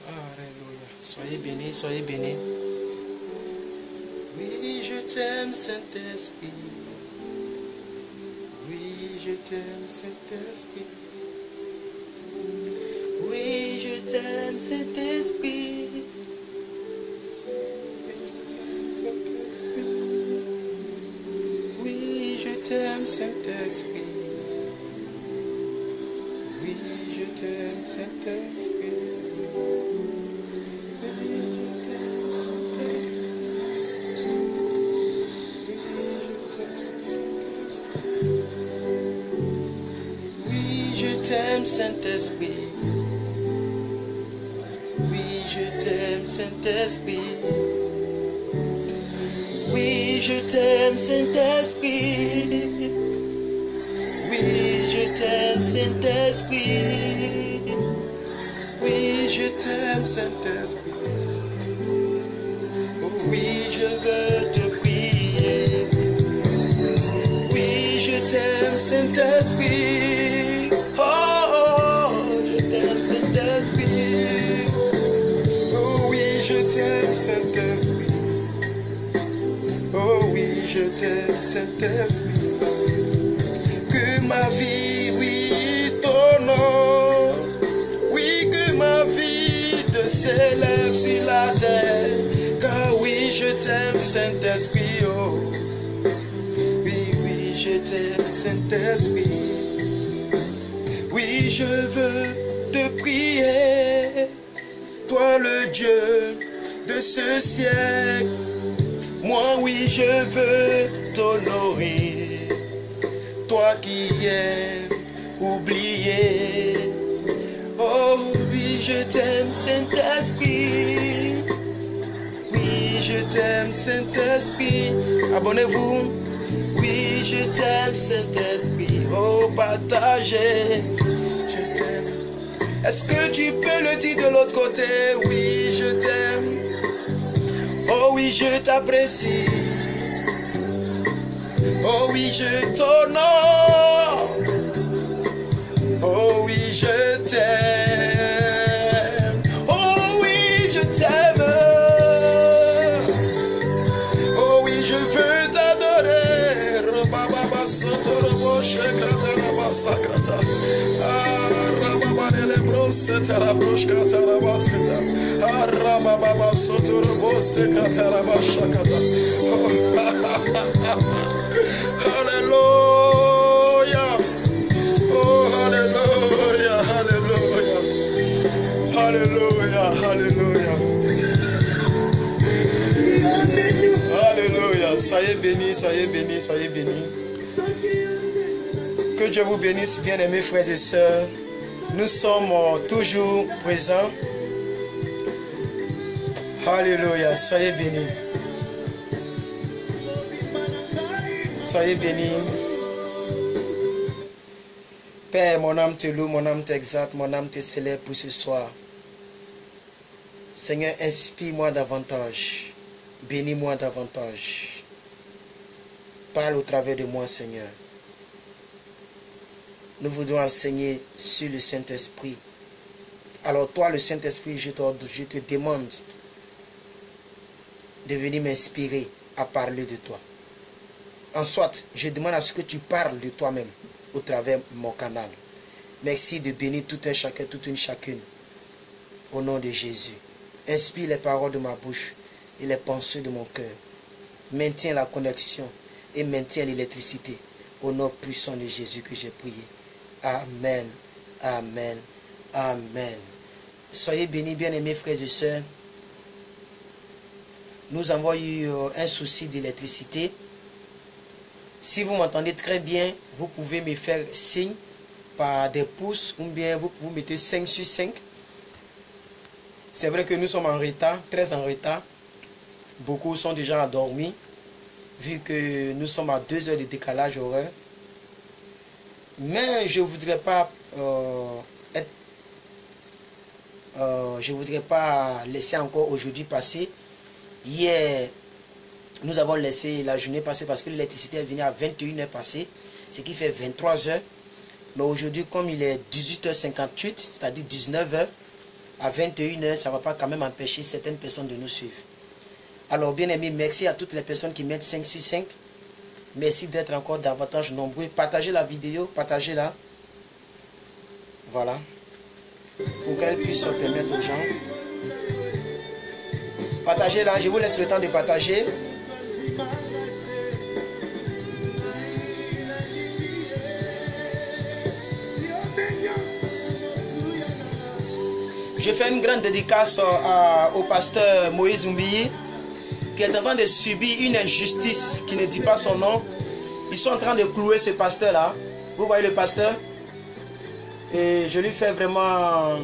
Alléluia. Soyez bénis, soyez bénis. Oui, je t'aime, Saint-Esprit. Oui, je t'aime, Saint-Esprit. Oui, je t'aime, Saint-Esprit. Oui, je t'aime, Saint-Esprit. Oui, je t'aime, Saint-Esprit. Oui, je t'aime, Saint-Esprit. Oui, je t'aime, Saint-Esprit. Oui, je t'aime, Saint-Esprit. Oui, je t'aime, Saint-Esprit. Oui, je t'aime, Saint-Esprit. Oui, je veux te prier. Oui, je t'aime, Saint-Esprit. Oh, je t'aime, Saint-Esprit. Oh oui, je t'aime, Saint-Esprit. Oh oui, je t'aime, Saint-Esprit. Que ma vie, oui, t'honore. Oui, que ma vie te s'élève sur la terre. Car oui, je t'aime, Saint-Esprit. Oh. Oui, oui, je t'aime, Saint-Esprit. Oui, je veux te prier. Toi, le Dieu de ce siècle. Moi, oui, je veux t'honorer. Toi qui aimes oublier. Oh, oui, je t'aime, Saint-Esprit. Oui, je t'aime, Saint-Esprit. Abonnez-vous. Oui, je t'aime, Saint-Esprit. Oh, partagez. Je t'aime. Est-ce que tu peux le dire de l'autre côté? Oui, je t'aime. Oh oui, je t'apprécie. Oh oui, je t'honore. Oh oui, je t'aime. Oh oui, je t'aime. Oh oui, je veux t'adorer. Rababa sotorobo shekrata rabasakrata. Rababa elebro setara broshkata rabaseta. Rababa sotorobo sekrata rabashakata. Hallelujah. Oh, hallelujah, hallelujah. Hallelujah, hallelujah. Alléluia. Soyez bénis, soyez bénis, soyez bénis. Que Dieu vous bénisse, bien-aimés frères et sœurs. Nous sommes toujours présents. Alléluia. Soyez bénis. Soyez bénis. Père, mon âme te loue, mon âme t'exalte, mon âme te célèbre pour ce soir. Seigneur, inspire-moi davantage. Bénis-moi davantage. Parle au travers de moi, Seigneur. Nous voudrons enseigner sur le Saint-Esprit. Alors toi, le Saint-Esprit, je te demande de venir m'inspirer à parler de toi. En soit, je demande à ce que tu parles de toi-même au travers de mon canal. Merci de bénir tout un chacun, toute une chacune. Au nom de Jésus. Inspire les paroles de ma bouche et les pensées de mon cœur. Maintiens la connexion et maintiens l'électricité. Au nom puissant de Jésus que j'ai prié. Amen. Amen. Amen. Soyez bénis, bien-aimés frères et sœurs. Nous avons eu un souci d'électricité. Si vous m'entendez très bien, vous pouvez me faire signe par des pouces ou bien vous pouvez mettre 5 sur 5. C'est vrai que nous sommes en retard, très en retard. Beaucoup sont déjà endormis, vu que nous sommes à 2 heures de décalage horaire. Mais je ne voudrais pas laisser encore aujourd'hui passer. Hier, nous avons laissé la journée passer parce que l'électricité est venue à 21h passé, ce qui fait 23h. Mais aujourd'hui, comme il est 18h58, c'est-à-dire 19h, à 21 h, ça ne va pas quand même empêcher certaines personnes de nous suivre. Alors, bien aimé, merci à toutes les personnes qui mettent 565. Merci d'être encore davantage nombreux. Partagez la vidéo, partagez-la. Voilà. Pour qu'elle puisse permettre aux gens. Partagez-la, je vous laisse le temps de partager. Je fais une grande dédicace au pasteur Moïse Zumbi, qui est en train de subir une injustice qui ne dit pas son nom. Ils sont en train de clouer ce pasteur-là. Vous voyez le pasteur? Et je lui fais vraiment...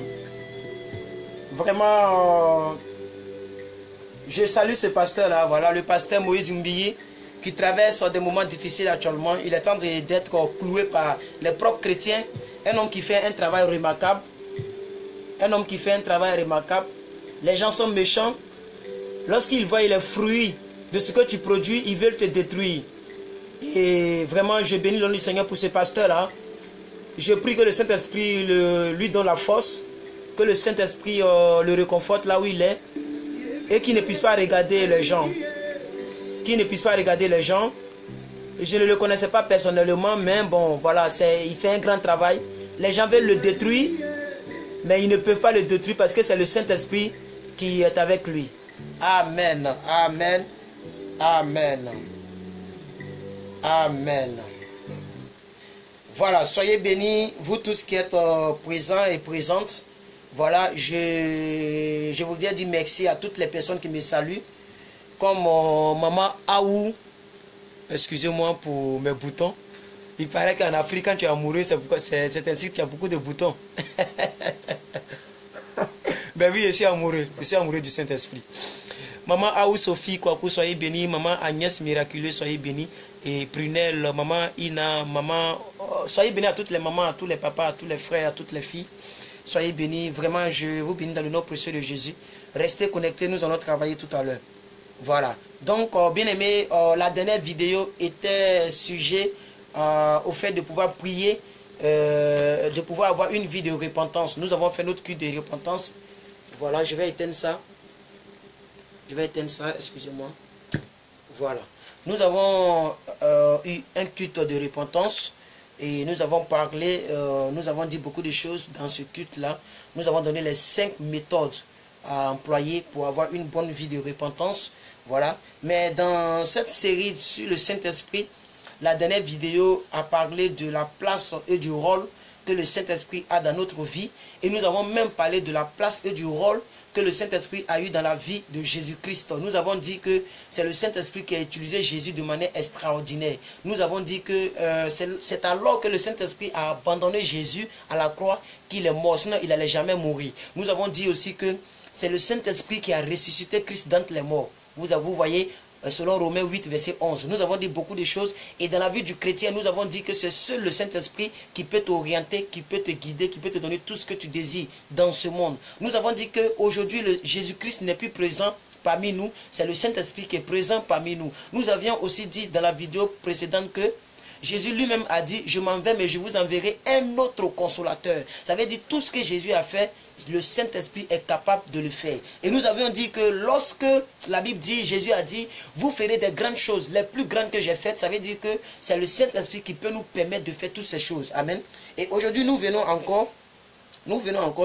je salue ce pasteur-là. Voilà, le pasteur Moïse Zumbi, qui traverse des moments difficiles actuellement. Il est en train d'être cloué par les propres chrétiens. Un homme qui fait un travail remarquable. Un homme qui fait un travail remarquable. Les gens sont méchants. Lorsqu'ils voient les fruits de ce que tu produis, ils veulent te détruire. Et vraiment, je bénis le nom du Seigneur pour ce pasteur-là. Je prie que le Saint-Esprit lui donne la force. Que le Saint-Esprit le réconforte là où il est. Et qu'il ne puisse pas regarder les gens. Qu'il ne puisse pas regarder les gens. Je ne le connaissais pas personnellement, mais bon, voilà, il fait un grand travail. Les gens veulent le détruire. Mais ils ne peuvent pas le détruire parce que c'est le Saint-Esprit qui est avec lui. Amen. Amen. Amen. Amen. Voilà, soyez bénis, vous tous qui êtes présents et présentes. Voilà, je voudrais dire merci à toutes les personnes qui me saluent. Comme maman Aou. Excusez-moi pour mes boutons. Il paraît qu'en Afrique, quand tu es amoureux, c'est ainsi que tu as beaucoup de boutons. Ben oui, je suis amoureux du Saint-Esprit. Maman Aou Sophie Kwaku, soyez bénis. Maman Agnès Miraculeuse, soyez bénis. Et Prunelle, maman Ina, maman... soyez bénis à toutes les mamans, à tous les papas, à tous les frères, à toutes les filles. Soyez bénis. Vraiment, je vous bénis dans le nom précieux de Jésus. Restez connectés, nous allons travailler tout à l'heure. Voilà. Donc, bien aimé, la dernière vidéo était sujet au fait de pouvoir prier, de pouvoir avoir une vie de repentance. Nous avons fait notre culte de repentance. Voilà, je vais éteindre ça. Je vais éteindre ça, excusez-moi. Voilà. Nous avons eu un culte de repentance et nous avons parlé, nous avons dit beaucoup de choses dans ce culte-là. Nous avons donné les 5 méthodes à employer pour avoir une bonne vie de repentance. Voilà. Mais dans cette série sur le Saint-Esprit, la dernière vidéo a parlé de la place et du rôle que le Saint-Esprit a dans notre vie. Et nous avons même parlé de la place et du rôle que le Saint-Esprit a eu dans la vie de Jésus-Christ. Nous avons dit que c'est le Saint-Esprit qui a utilisé Jésus de manière extraordinaire. Nous avons dit que c'est alors que le Saint-Esprit a abandonné Jésus à la croix qu'il est mort. Sinon, il n'allait jamais mourir. Nous avons dit aussi que c'est le Saint-Esprit qui a ressuscité Christ d'entre les morts. Vous voyez, selon Romains 8, verset 11. Nous avons dit beaucoup de choses. Et dans la vie du chrétien, nous avons dit que c'est seul le Saint-Esprit qui peut t'orienter, qui peut te guider, qui peut te donner tout ce que tu désires dans ce monde. Nous avons dit qu'aujourd'hui, Jésus-Christ n'est plus présent parmi nous. C'est le Saint-Esprit qui est présent parmi nous. Nous avions aussi dit dans la vidéo précédente que Jésus lui-même a dit, je m'en vais, mais je vous enverrai un autre consolateur. Ça veut dire tout ce que Jésus a fait, le Saint-Esprit est capable de le faire. Et nous avions dit que lorsque la Bible dit, Jésus a dit, vous ferez des grandes choses, les plus grandes que j'ai faites, ça veut dire que c'est le Saint-Esprit qui peut nous permettre de faire toutes ces choses. Amen. Et aujourd'hui, nous venons encore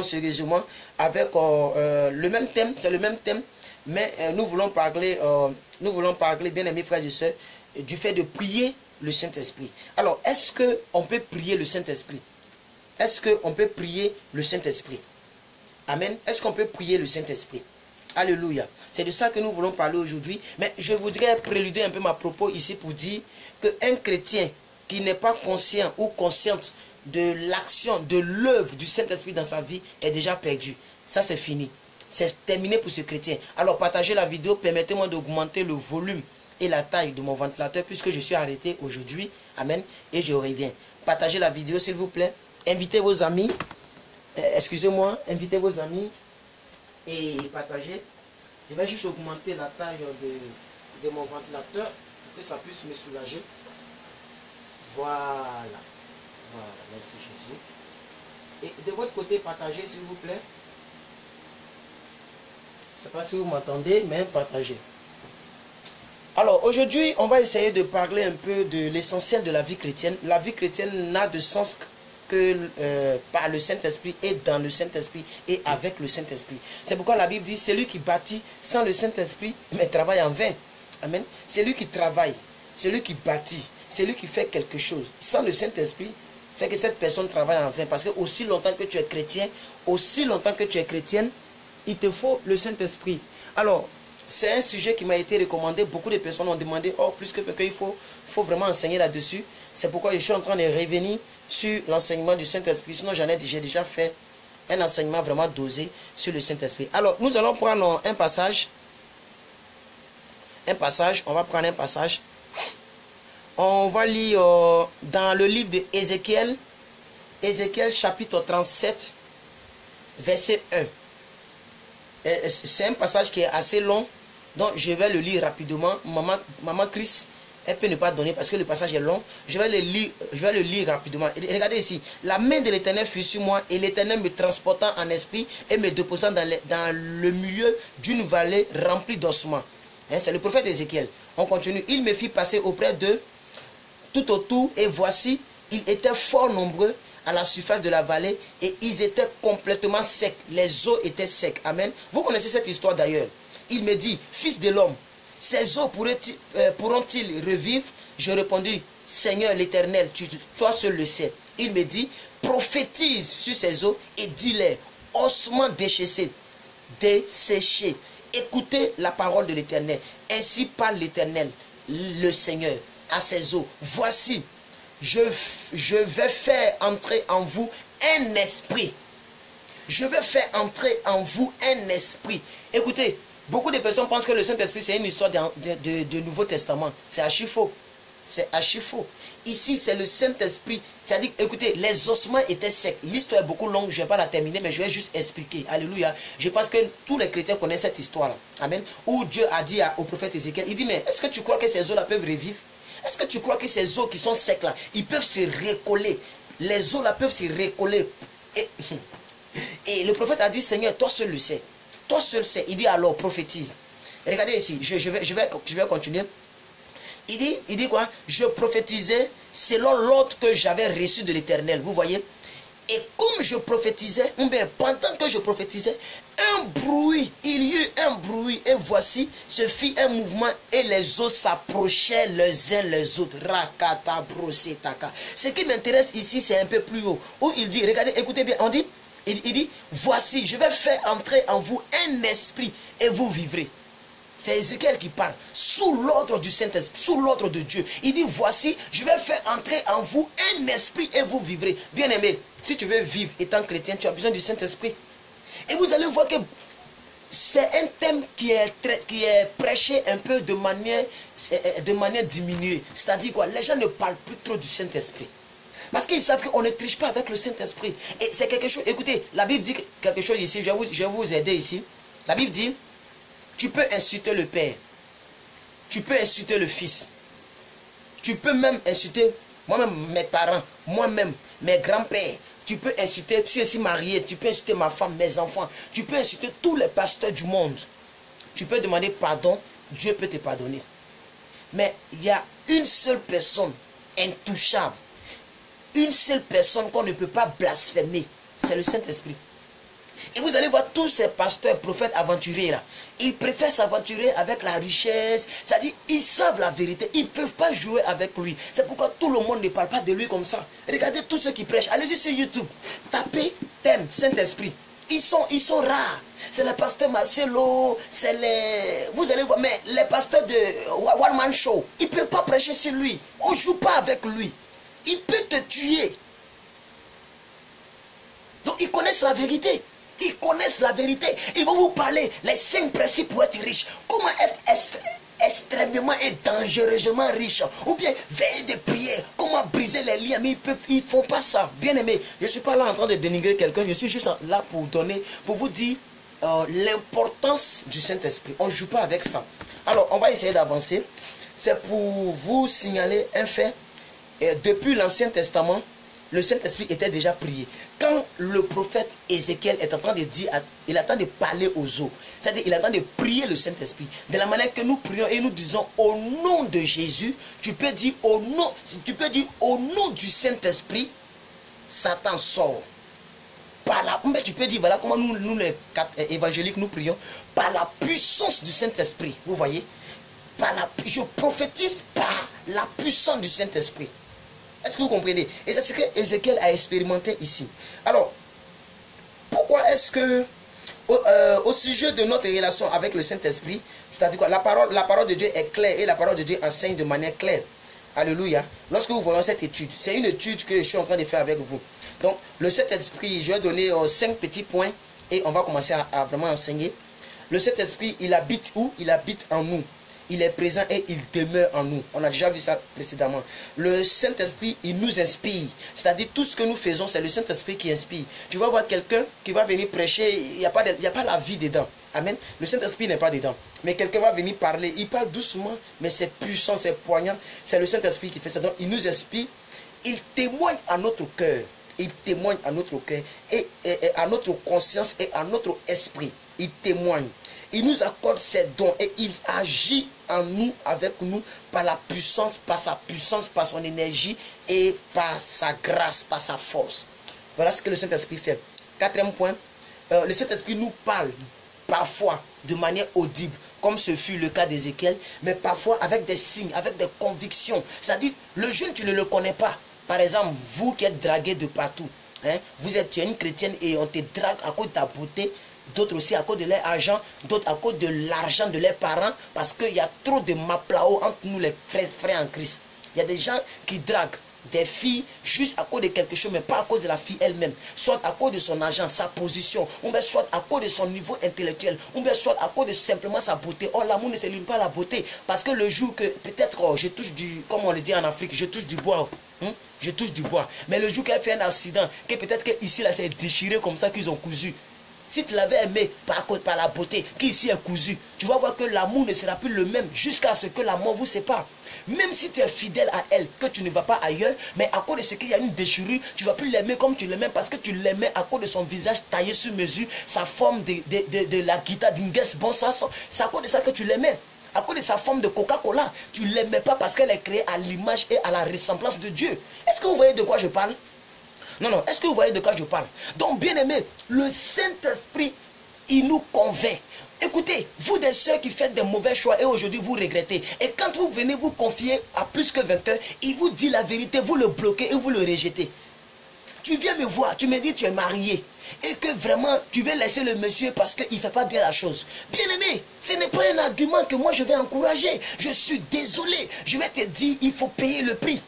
sérieusement avec le même thème, c'est le même thème, mais nous voulons parler, bien aimés frères et sœurs, du fait de prier le Saint-Esprit. Alors, est-ce qu'on peut prier le Saint-Esprit? Est-ce qu'on peut prier le Saint-Esprit? Amen. Est-ce qu'on peut prier le Saint-Esprit? Alléluia. C'est de ça que nous voulons parler aujourd'hui. Mais je voudrais préluder un peu ma propos ici pour dire qu'un chrétien qui n'est pas conscient ou consciente de l'action, de l'œuvre du Saint-Esprit dans sa vie est déjà perdu. Ça, c'est fini. C'est terminé pour ce chrétien. Alors, partagez la vidéo. Permettez-moi d'augmenter le volume et la taille de mon ventilateur puisque je suis arrêté aujourd'hui. Amen. Et je reviens. Partagez la vidéo s'il vous plaît. Invitez vos amis. Excusez-moi. Invitez vos amis. Et partagez. Je vais juste augmenter la taille de mon ventilateur pour que ça puisse me soulager. Voilà. Voilà. Merci Jésus. Et de votre côté, partagez s'il vous plaît. Je ne sais pas si vous m'entendez, mais partagez. Alors, aujourd'hui, on va essayer de parler un peu de l'essentiel de la vie chrétienne. La vie chrétienne n'a de sens que par le Saint-Esprit et dans le Saint-Esprit et avec le Saint-Esprit. C'est pourquoi la Bible dit, celui qui bâtit sans le Saint-Esprit, mais travaille en vain. Amen. Celui qui travaille, celui qui bâtit, celui qui fait quelque chose sans le Saint-Esprit, c'est que cette personne travaille en vain. Parce que aussi longtemps que tu es chrétien, aussi longtemps que tu es chrétienne, il te faut le Saint-Esprit. Alors, c'est un sujet qui m'a été recommandé. Beaucoup de personnes ont demandé, oh, plus que il faut vraiment enseigner là-dessus. C'est pourquoi je suis en train de revenir sur l'enseignement du Saint-Esprit. Sinon, j'ai déjà fait un enseignement vraiment dosé sur le Saint-Esprit. Alors, nous allons prendre un passage. On va prendre un passage. On va lire dans le livre d'Ézéchiel. Ézéchiel chapitre 37, verset 1. C'est un passage qui est assez long. Donc, je vais le lire rapidement. Maman Chris, elle peut ne pas donner parce que le passage est long. Je vais le lire rapidement. Et regardez ici. La main de l'Éternel fut sur moi et l'Éternel me transportant en esprit et me déposant dans le milieu d'une vallée remplie d'ossements. Hein, c'est le prophète Ézéchiel. On continue. Il me fit passer auprès d'eux tout autour et voici, ils étaient fort nombreux à la surface de la vallée et ils étaient complètement secs. Les eaux étaient secs. Amen. Vous connaissez cette histoire d'ailleurs. Il me dit, fils de l'homme, ces eaux pourront-ils revivre? Je répondis, Seigneur l'Éternel, toi seul le sais. Il me dit, prophétise sur ces eaux et dis-les, ossements desséchés, écoutez la parole de l'Éternel. Ainsi parle l'Éternel, le Seigneur, à ces eaux. Voici, je vais faire entrer en vous un esprit. Je vais faire entrer en vous un esprit. Écoutez, beaucoup de personnes pensent que le Saint-Esprit, c'est une histoire de Nouveau Testament. C'est archi faux. C'est archi faux. Ici, c'est le Saint-Esprit. C'est-à-dire, écoutez, les ossements étaient secs. L'histoire est beaucoup longue, je ne vais pas la terminer, mais je vais juste expliquer. Alléluia. Je pense que tous les chrétiens connaissent cette histoire-là. Amen. Où Dieu a dit au prophète Ézéchiel, il dit, mais est-ce que tu crois que ces eaux-là peuvent revivre? Est-ce que tu crois que ces eaux qui sont secs là, ils peuvent se recoller? Les eaux là peuvent se recoller. Et le prophète a dit, Seigneur, toi seul le sais. Toi seul sais. Il dit alors, prophétise. Et regardez ici, je vais continuer. Il dit quoi? Je prophétisais selon l'ordre que j'avais reçu de l'Éternel. Vous voyez? Et comme je prophétisais, ou bien pendant que je prophétisais, un bruit, il y eut un bruit, et voici, se fit un mouvement, et les eaux s'approchaient les uns les autres. Rakata brosetaka. Ce qui m'intéresse ici, c'est un peu plus haut, où il dit, regardez, écoutez bien, on dit, il dit, voici, je vais faire entrer en vous un esprit, et vous vivrez. C'est Ézéchiel qui parle, sous l'ordre du Saint-Esprit, sous l'ordre de Dieu. Il dit, voici, je vais faire entrer en vous un esprit et vous vivrez. Bien aimé, si tu veux vivre étant chrétien, tu as besoin du Saint-Esprit. Et vous allez voir que c'est un thème qui est prêché un peu de manière diminuée. C'est-à-dire quoi? Les gens ne parlent plus trop du Saint-Esprit. Parce qu'ils savent qu'on ne triche pas avec le Saint-Esprit. Et c'est quelque chose, écoutez, la Bible dit quelque chose ici, je vais vous aider ici. La Bible dit, tu peux insulter le Père. Tu peux insulter le Fils. Tu peux même insulter moi-même, mes parents, moi-même, mes grands-pères. Tu peux insulter, si je suis marié, tu peux insulter ma femme, mes enfants. Tu peux insulter tous les pasteurs du monde. Tu peux demander pardon, Dieu peut te pardonner. Mais il y a une seule personne intouchable. Une seule personne qu'on ne peut pas blasphémer. C'est le Saint-Esprit. Et vous allez voir tous ces pasteurs, prophètes, aventuriers là. Ils préfèrent s'aventurer avec la richesse. C'est-à-dire, ils savent la vérité. Ils ne peuvent pas jouer avec lui. C'est pourquoi tout le monde ne parle pas de lui comme ça. Regardez tous ceux qui prêchent. Allez-y sur YouTube. Tapez thème Saint-Esprit. Ils sont rares. C'est les pasteurs Marcelo. C'est les... Vous allez voir. Mais les pasteurs de One Man Show, ils ne peuvent pas prêcher sur lui. On ne joue pas avec lui. Il peut te tuer. Donc, ils connaissent la vérité. Ils connaissent la vérité. Ils vont vous parler les 5 principes pour être riche. Comment être extrêmement et dangereusement riche. Ou bien veiller de prière. Comment briser les liens. Mais ils ne font pas ça. Bien aimé, je ne suis pas là en train de dénigrer quelqu'un. Je suis juste là pour vous dire l'importance du Saint-Esprit. On ne joue pas avec ça. Alors, on va essayer d'avancer. C'est pour vous signaler un fait. Et depuis l'Ancien Testament, le Saint-Esprit était déjà prié. Quand le prophète Ézéchiel est en train de dire, il est en train de parler aux eaux, c'est-à-dire il est en train de prier le Saint-Esprit. De la manière que nous prions et nous disons au nom de Jésus, tu peux dire au nom du Saint-Esprit, Satan sort. Mais tu peux dire, voilà comment nous les évangéliques, nous prions, par la puissance du Saint-Esprit. Vous voyez, je prophétise par la puissance du Saint-Esprit. Est-ce que vous comprenez? Et c'est ce que Ézéchiel a expérimenté ici. Alors, pourquoi est-ce que, au sujet de notre relation avec le Saint-Esprit, c'est-à-dire quoi, la parole de Dieu est claire et la parole de Dieu enseigne de manière claire. Alléluia. Lorsque vous voyez cette étude, c'est une étude que je suis en train de faire avec vous. Donc, le Saint-Esprit, je vais donner 5 petits points et on va commencer à vraiment enseigner. Le Saint-Esprit, il habite où? Il habite en nous. Il est présent et il demeure en nous. On a déjà vu ça précédemment. Le Saint-Esprit, il nous inspire. C'est-à-dire tout ce que nous faisons, c'est le Saint-Esprit qui inspire. Tu vas voir quelqu'un qui va venir prêcher, il n'y a pas la vie dedans. Amen. Le Saint-Esprit n'est pas dedans. Mais quelqu'un va venir parler. Il parle doucement, mais c'est puissant, c'est poignant. C'est le Saint-Esprit qui fait ça. Donc il nous inspire. Il témoigne à notre cœur. Il témoigne à notre cœur et à notre conscience et à notre esprit. Il témoigne. Il nous accorde ses dons et il agit en nous, avec nous, par la puissance, par sa puissance, par son énergie et par sa grâce, par sa force. Voilà ce que le Saint-Esprit fait. 4e point, le Saint-Esprit nous parle parfois de manière audible, comme ce fut le cas d'Ézéchiel, mais parfois avec des signes, avec des convictions. C'est-à-dire, le jeune, tu ne le connais pas. Par exemple, vous qui êtes dragué de partout, hein, tu es une chrétienne et on te drague à cause de ta beauté, d'autres aussi à cause de leur argent, d'autres à cause de l'argent de leurs parents, parce qu'il y a trop de maplao entre nous les frères en Christ. Il y a des gens qui draguent des filles juste à cause de quelque chose, mais pas à cause de la fille elle-même, soit à cause de son argent, sa position, ou bien soit à cause de son niveau intellectuel, ou bien soit à cause de simplement sa beauté. Or, l'amour ne se limite pas à la beauté, parce que le jour que, peut-être, je touche du, comme on le dit en Afrique, je touche du bois, je touche du bois, mais le jour qu'elle fait un accident, que peut-être qu'ici, là, c'est déchiré comme ça qu'ils ont cousu. Si tu l'avais aimé par la beauté qui ici est cousu, tu vas voir que l'amour ne sera plus le même jusqu'à ce que la mort vous sépare. Même si tu es fidèle à elle, que tu ne vas pas ailleurs, mais à cause de ce qu'il y a une déchirure, tu ne vas plus l'aimer comme tu l'aimais parce que tu l'aimais à cause de son visage taillé sur mesure, sa forme de la guitare d'une guest bon sens. C'est à cause de ça que tu l'aimais. À cause de sa forme de Coca-Cola, tu ne l'aimais pas parce qu'elle est créée à l'image et à la ressemblance de Dieu. Est-ce que vous voyez de quoi je parle? Non, est-ce que vous voyez de quoi je parle? Donc, bien aimé, le Saint-Esprit, il nous convainc. Écoutez, vous des sœurs qui faites des mauvais choix et aujourd'hui vous regrettez. Et quand vous venez vous confier à plus que 20 heures, il vous dit la vérité, vous le bloquez et vous le rejetez. Tu viens me voir, tu me dis tu es marié et que vraiment tu veux laisser le monsieur parce qu'il ne fait pas bien la chose. Bien aimé, ce n'est pas un argument que moi je vais encourager. Je suis désolé, je vais te dire, il faut payer le prix.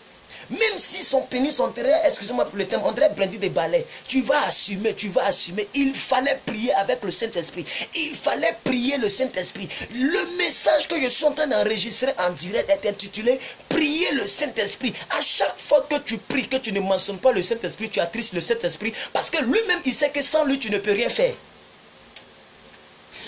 Même si son pénis, on dirait, excusez-moi pour le terme, on dirait brindis des balais. Tu vas assumer, tu vas assumer. Il fallait prier avec le Saint-Esprit. Il fallait prier le Saint-Esprit. Le message que je suis en train d'enregistrer en direct est intitulé « Prier le Saint-Esprit ». À chaque fois que tu pries, que tu ne mentionnes pas le Saint-Esprit, tu attristes le Saint-Esprit parce que lui-même, il sait que sans lui, tu ne peux rien faire.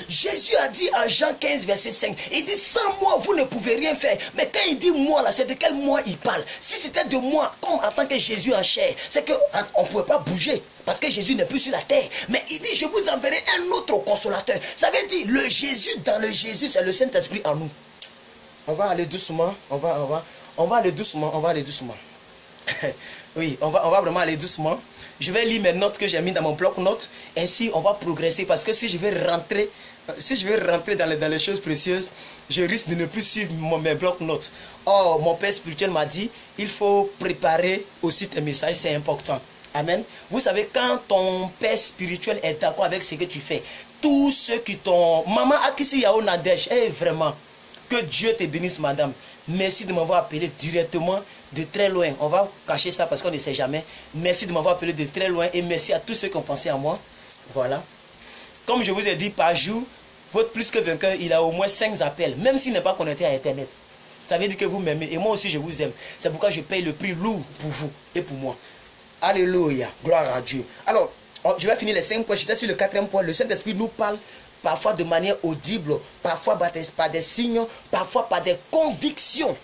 Jésus a dit à Jean 15, verset 5, il dit sans moi, vous ne pouvez rien faire. Mais quand il dit moi, là, c'est de quel moi il parle? Si c'était de moi, comme en tant que Jésus en chair, c'est qu'on ne pouvait pas bouger. Parce que Jésus n'est plus sur la terre. Mais il dit, je vous enverrai un autre consolateur. Ça veut dire, le Jésus dans le Jésus, c'est le Saint-Esprit en nous. On va aller doucement, on va aller doucement. Oui, on va vraiment aller doucement. Je vais lire mes notes que j'ai mis dans mon bloc-notes. Ainsi, on va progresser. Parce que si je vais rentrer dans les choses précieuses, je risque de ne plus suivre mes bloc-notes. Or, mon père spirituel m'a dit, il faut préparer aussi tes messages, c'est important. Amen. Vous savez, quand ton père spirituel est d'accord avec ce que tu fais, tous ceux qui t'ont... Maman Akisi Yao Nadej, vraiment, que Dieu te bénisse, madame. Merci de m'avoir appelé directement de très loin. On va cacher ça parce qu'on ne sait jamais. Merci de m'avoir appelé de très loin et merci à tous ceux qui ont pensé à moi. Voilà. Comme je vous ai dit, par jour, votre plus que vainqueur, il a au moins 5 appels, même s'il n'est pas connecté à Internet. Ça veut dire que vous m'aimez et moi aussi je vous aime. C'est pourquoi je paye le prix lourd pour vous et pour moi. Alléluia. Gloire à Dieu. Alors, je vais finir les 5 points. J'étais sur le 4e point. Le Saint-Esprit nous parle parfois de manière audible, parfois par des signes, parfois par des convictions.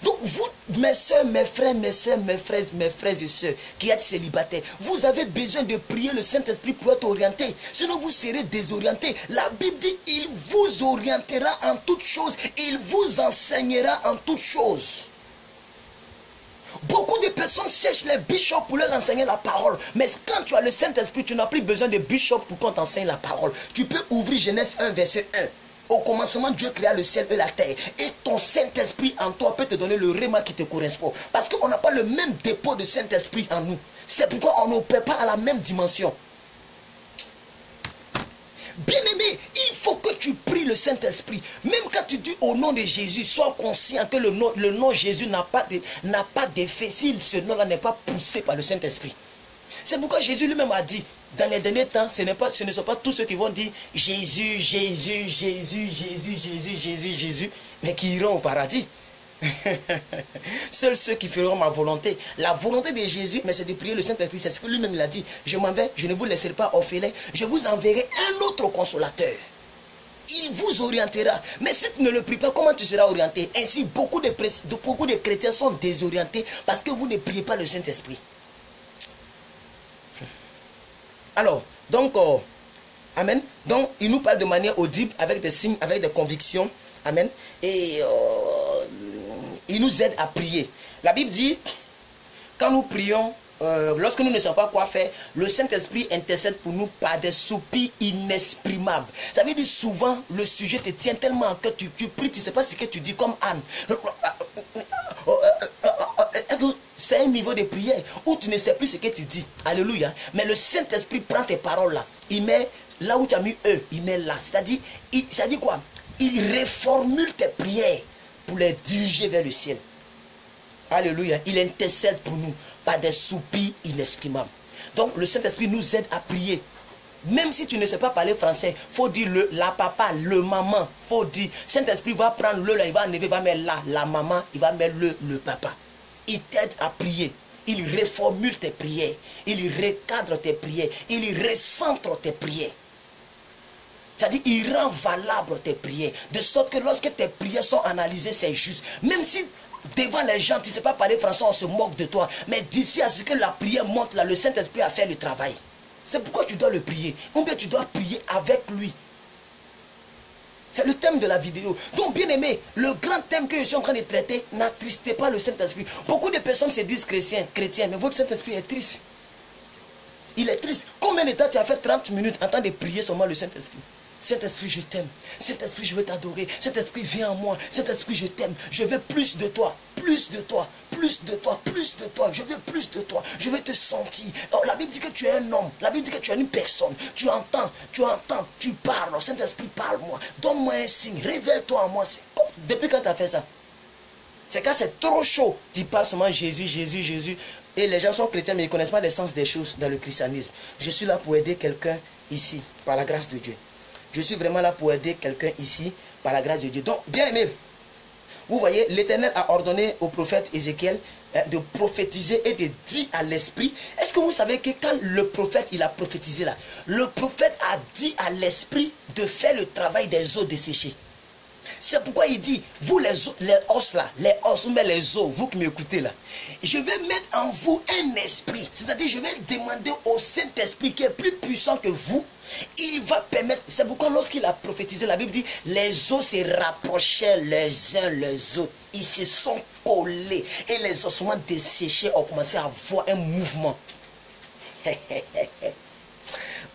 Donc vous, mes soeurs, mes frères, mes soeurs, mes frères et sœurs qui êtes célibataires, vous avez besoin de prier le Saint-Esprit pour être orienté. Sinon vous serez désorienté. La Bible dit, il vous orientera en toutes choses. Il vous enseignera en toutes choses. Beaucoup de personnes cherchent les bishops pour leur enseigner la parole. Mais quand tu as le Saint-Esprit, tu n'as plus besoin de bishops pour qu'on t'enseigne la parole. Tu peux ouvrir Genèse 1, verset 1. Au commencement, Dieu créa le ciel et la terre. Et ton Saint-Esprit en toi peut te donner le réma qui te correspond. Parce qu'on n'a pas le même dépôt de Saint-Esprit en nous. C'est pourquoi on n'opère pas à la même dimension. Bien-aimé, il faut que tu pries le Saint-Esprit. Même quand tu dis au nom de Jésus, sois conscient que le nom Jésus n'a pas d'effet si ce nom-là n'est pas poussé par le Saint-Esprit. C'est pourquoi Jésus lui-même a dit, dans les derniers temps, ce ne sont pas tous ceux qui vont dire Jésus, Jésus, Jésus, Jésus, Jésus, Jésus, Jésus, mais qui iront au paradis. Seuls ceux qui feront ma volonté. La volonté de Jésus, mais c'est de prier le Saint-Esprit. C'est ce que lui-même l'a dit. Je m'en vais, je ne vous laisserai pas orphelin. Je vous enverrai un autre consolateur. Il vous orientera. Mais si tu ne le pries pas, comment tu seras orienté? Ainsi, beaucoup de chrétiens sont désorientés parce que vous ne priez pas le Saint-Esprit. Alors, donc, amen. Donc, il nous parle de manière audible, avec des signes, avec des convictions. Amen. Et il nous aide à prier. La Bible dit, quand nous prions, lorsque nous ne savons pas quoi faire, le Saint-Esprit intercède pour nous par des soupirs inexprimables. Ça veut dire souvent, le sujet te tient tellement que tu pries, tu ne sais pas ce que tu dis, comme Anne. C'est un niveau de prière où tu ne sais plus ce que tu dis. Alléluia. Mais le Saint-Esprit prend tes paroles là. Il met là où tu as mis eux, il met là. C'est-à-dire quoi? Il reformule tes prières pour les diriger vers le ciel. Alléluia. Il intercède pour nous par des soupirs inexprimables. Donc le Saint-Esprit nous aide à prier. Même si tu ne sais pas parler français, il faut dire la papa, le maman. Il faut dire, Saint-Esprit va prendre le là, il va enlever, il va mettre là, la maman, il va mettre le papa. Il t'aide à prier. Il reformule tes prières. Il recadre tes prières. Il recentre tes prières. C'est-à-dire, il rend valable tes prières. De sorte que lorsque tes prières sont analysées, c'est juste. Même si devant les gens, tu ne sais pas parler français, on se moque de toi. Mais d'ici à ce que la prière monte là, le Saint-Esprit a fait le travail. C'est pourquoi tu dois le prier. Ou bien tu dois prier avec lui. C'est le thème de la vidéo. Donc, bien aimé, le grand thème que je suis en train de traiter, n'attristez pas le Saint-Esprit. Beaucoup de personnes se disent chrétiens, mais votre Saint-Esprit est triste. Il est triste. Combien de temps tu as fait 30 minutes en train de prier seulement le Saint-Esprit? Saint-Esprit, je t'aime. Saint-Esprit, je veux t'adorer. Saint-Esprit, viens en moi. Saint-Esprit, je t'aime. Je veux plus de toi. Plus de toi. Plus de toi. Plus de toi. Je veux plus de toi. Je veux te sentir. Alors, la Bible dit que tu es un homme. La Bible dit que tu es une personne. Tu entends. Tu parles. Saint-Esprit, parle-moi. Donne-moi un signe. Révèle-toi en moi. Depuis quand tu as fait ça? C'est quand c'est trop chaud. Tu parles seulement Jésus, Jésus, Jésus. Et les gens sont chrétiens, mais ils ne connaissent pas l'essence des choses dans le christianisme. Je suis là pour aider quelqu'un ici, par la grâce de Dieu. Je suis vraiment là pour aider quelqu'un ici, par la grâce de Dieu. Donc, bien aimé, vous voyez, l'Éternel a ordonné au prophète Ézéchiel de prophétiser et de dire à l'esprit. Est-ce que vous savez que quand le prophète, il a prophétisé là, le prophète a dit à l'esprit de faire le travail des os desséchés. C'est pourquoi il dit, vous les os là, les os, mais les os, vous qui m'écoutez là, je vais mettre en vous un esprit. C'est-à-dire, je vais demander au Saint-Esprit qui est plus puissant que vous. Il va permettre, c'est pourquoi lorsqu'il a prophétisé, la Bible dit, les os se rapprochaient les uns les autres. Ils se sont collés et les ossements desséchés ont commencé à voir un mouvement.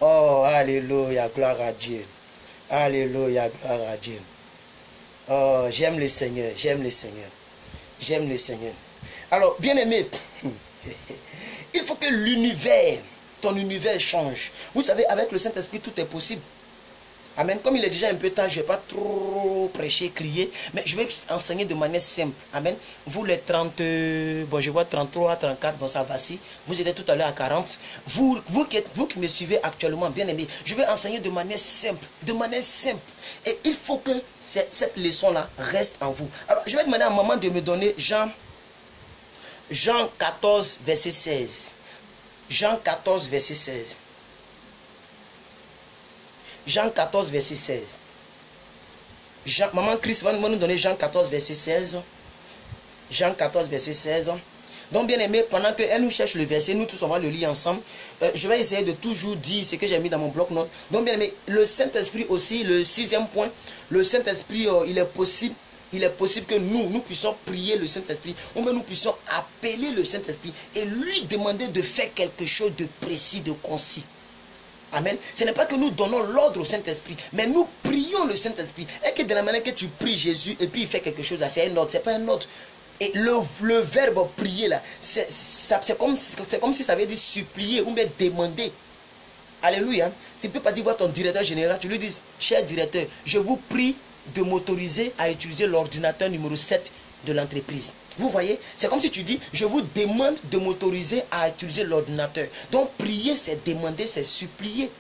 Oh, alléluia, gloire à Dieu. Alléluia, gloire à Dieu. Oh, j'aime le Seigneur, j'aime le Seigneur, j'aime le Seigneur. Alors, bien aimé, il faut que l'univers, ton univers change. Vous savez, avec le Saint-Esprit, tout est possible. Amen. Comme il est déjà un peu tard, je ne vais pas trop prêcher, crier, mais je vais enseigner de manière simple. Amen. Vous les 30, bon je vois 33, 34, bon ça va si. Vous étiez tout à l'heure à 40. Vous qui me suivez actuellement, bien aimé, je vais enseigner de manière simple. De manière simple. Et il faut que cette leçon-là reste en vous. Alors, je vais demander à maman de me donner Jean 14, verset 16. Jean 14, verset 16. Jean 14, verset 16. Maman Christ va nous donner Jean 14, verset 16. Jean 14, verset 16. Donc, bien aimé, pendant qu'elle nous cherche le verset, nous tous on va le lire ensemble. Je vais essayer de toujours dire ce que j'ai mis dans mon bloc-notes. Donc, bien aimé, le Saint-Esprit aussi, le 6e point, le Saint-Esprit, il est possible que nous puissions prier le Saint-Esprit, ou bien nous puissions appeler le Saint-Esprit et lui demander de faire quelque chose de précis, de concis. Amen. Ce n'est pas que nous donnons l'ordre au Saint-Esprit, mais nous prions le Saint-Esprit. Et que de la manière que tu pries Jésus et puis il fait quelque chose là, c'est un ordre, c'est pas un ordre. Et le verbe prier là, c'est comme si ça veut dire supplier ou bien demander. Alléluia. Tu ne peux pas dire voir ton directeur général, tu lui dis, cher directeur, je vous prie de m'autoriser à utiliser l'ordinateur numéro 7 de l'entreprise. Vous voyez, c'est comme si tu dis, je vous demande de m'autoriser à utiliser l'ordinateur. Donc prier, c'est demander, c'est supplier.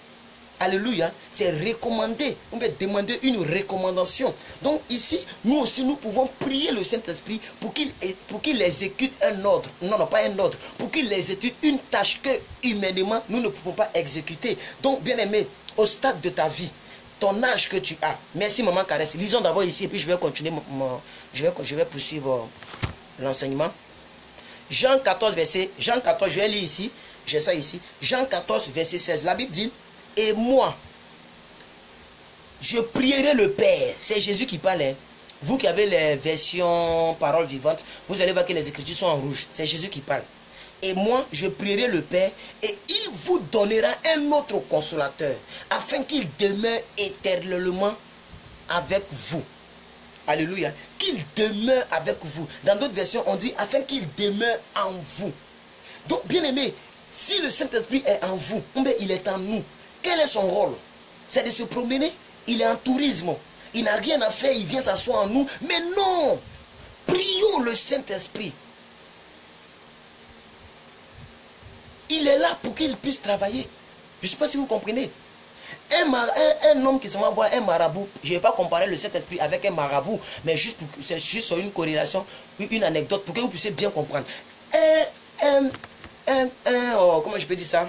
Alléluia, c'est recommander, on peut demander une recommandation. Donc ici, nous aussi, nous pouvons prier le Saint-Esprit pour qu'il exécute un ordre. Non, pas un ordre. Pour qu'il exécute une tâche que humainement, nous ne pouvons pas exécuter. Donc, bien aimé, au stade de ta vie, ton âge que tu as. Merci maman Caresse. Lisons d'abord ici et puis je vais continuer, je vais poursuivre l'enseignement. Jean 14, je vais lire ici, j'ai ça ici. Jean 14, verset 16. La Bible dit, et moi, je prierai le Père. C'est Jésus qui parle. Hein. Vous qui avez les versions paroles vivantes, vous allez voir que les écritures sont en rouge. C'est Jésus qui parle. Et moi, je prierai le Père et il vous donnera un autre consolateur afin qu'il demeure éternellement avec vous. Alléluia. Qu'il demeure avec vous. Dans d'autres versions, on dit afin qu'il demeure en vous. Donc, bien aimé, si le Saint-Esprit est en vous, il est en nous. Quel est son rôle? C'est de se promener. Il est en tourisme. Il n'a rien à faire. Il vient s'asseoir en nous. Mais non. Prions le Saint-Esprit. Il est là pour qu'il puisse travailler. Je ne sais pas si vous comprenez. Un homme qui se va voir un marabout, je ne vais pas comparer le Saint-Esprit avec un marabout, mais c'est juste sur une corrélation, une anecdote pour que vous puissiez bien comprendre. Comment je peux dire ça?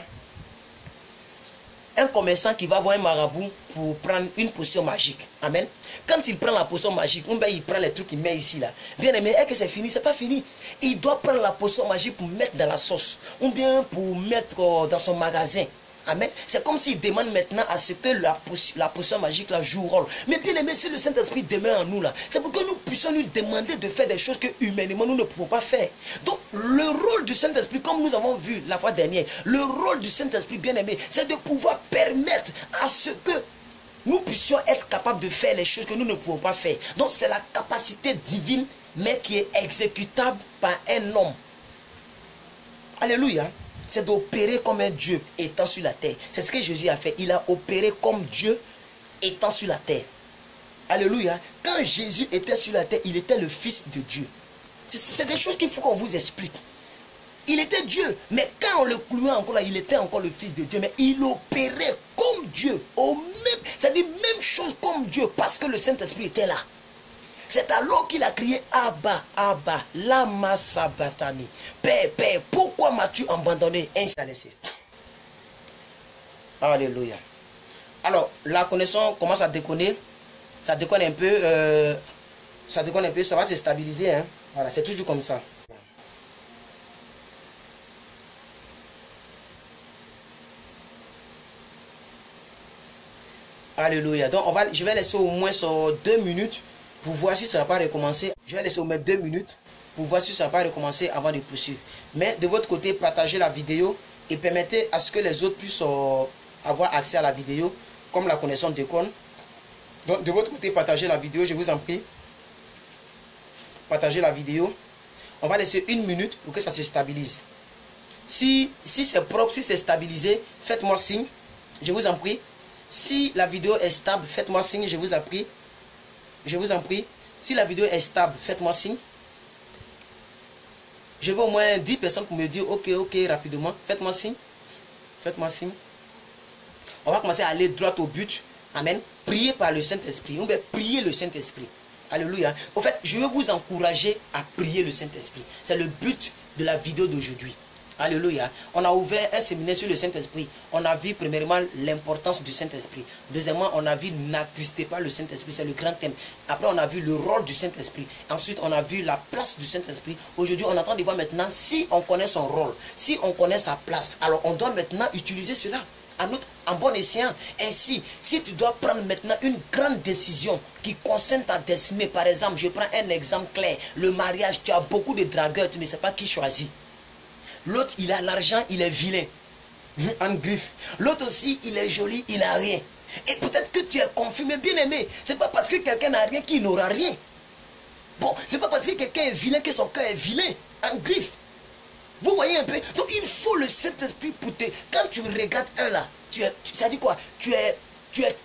Un commerçant qui va voir un marabout pour prendre une potion magique. Amen. Quand il prend la potion magique, il prend les trucs qu'il met ici là. Bien aimé, est-ce que c'est fini? C'est pas fini. Il doit prendre la potion magique pour mettre dans la sauce. Ou bien pour mettre dans son magasin. Amen. C'est comme s'il demande maintenant à ce que la potion magique là joue rôle. Mais bien aimé, si le Saint-Esprit demeure en nous là, c'est pour que nous puissions lui demander de faire des choses que humainement nous ne pouvons pas faire. Donc le rôle du Saint-Esprit, comme nous avons vu la fois dernière, le rôle du Saint-Esprit, bien aimé, c'est de pouvoir permettre à ce que nous puissions être capables de faire les choses que nous ne pouvons pas faire. Donc c'est la capacité divine, mais qui est exécutable par un homme. Alléluia. C'est d'opérer comme un Dieu étant sur la terre. C'est ce que Jésus a fait. Il a opéré comme Dieu étant sur la terre. Alléluia. Quand Jésus était sur la terre, il était le Fils de Dieu. C'est des choses qu'il faut qu'on vous explique. Il était Dieu, mais quand on le clouait encore là, il était encore le Fils de Dieu. Mais il opérait comme Dieu. C'est-à-dire même chose comme Dieu, parce que le Saint-Esprit était là. C'est alors qu'il a crié Abba, Abba, lama sabatani. Père, Père, pourquoi m'as-tu abandonné? Ainsi a laissé. Alléluia. Alors, la connaissance commence à déconner. Ça déconne un peu. Ça va se stabiliser. Hein. Voilà, c'est toujours comme ça. Alléluia. Donc, je vais laisser au moins sur 2 minutes. Pour voir si ça ne va pas recommencer. Je vais laisser au moins 2 minutes pour voir si ça ne va pas recommencer avant de poursuivre. Mais de votre côté, partagez la vidéo et permettez à ce que les autres puissent avoir accès à la vidéo, comme la connaissance déconne. Donc de votre côté, partagez la vidéo, je vous en prie. Partagez la vidéo. On va laisser 1 minute pour que ça se stabilise. Si c'est propre, si c'est stabilisé, faites-moi signe. Je vous en prie. Si la vidéo est stable, faites-moi signe, je vous en prie. Je vous en prie, si la vidéo est stable, faites-moi signe. Je veux au moins 10 personnes pour me dire ok, rapidement. Faites-moi signe. Faites-moi signe. On va commencer à aller droit au but. Amen. Priez par le Saint-Esprit. On va prier le Saint-Esprit. Alléluia. Au fait, je veux vous encourager à prier le Saint-Esprit. C'est le but de la vidéo d'aujourd'hui. Alléluia. On a ouvert un séminaire sur le Saint-Esprit. On a vu premièrement l'importance du Saint-Esprit. Deuxièmement, on a vu n'attristez pas le Saint-Esprit. C'est le grand thème. Après, on a vu le rôle du Saint-Esprit. Ensuite, on a vu la place du Saint-Esprit. Aujourd'hui, on attend de voir maintenant si on connaît son rôle, si on connaît sa place. Alors, on doit maintenant utiliser cela en bon escient. Ainsi, si tu dois prendre maintenant une grande décision qui concerne ta destinée, par exemple, je prends un exemple clair, le mariage, tu as beaucoup de dragueurs, tu ne sais pas qui choisir. L'autre, il a l'argent, il est vilain, en griffe. L'autre aussi, il est joli, il n'a rien. Et peut-être que tu es confus, mais bien aimé, c'est pas parce que quelqu'un n'a rien qu'il n'aura rien. Bon, c'est pas parce que quelqu'un est vilain que son cœur est vilain, en griffe. Vous voyez un peu? Donc il faut le Saint-Esprit pour te... Quand tu regardes un là, ça dit quoi? Tu es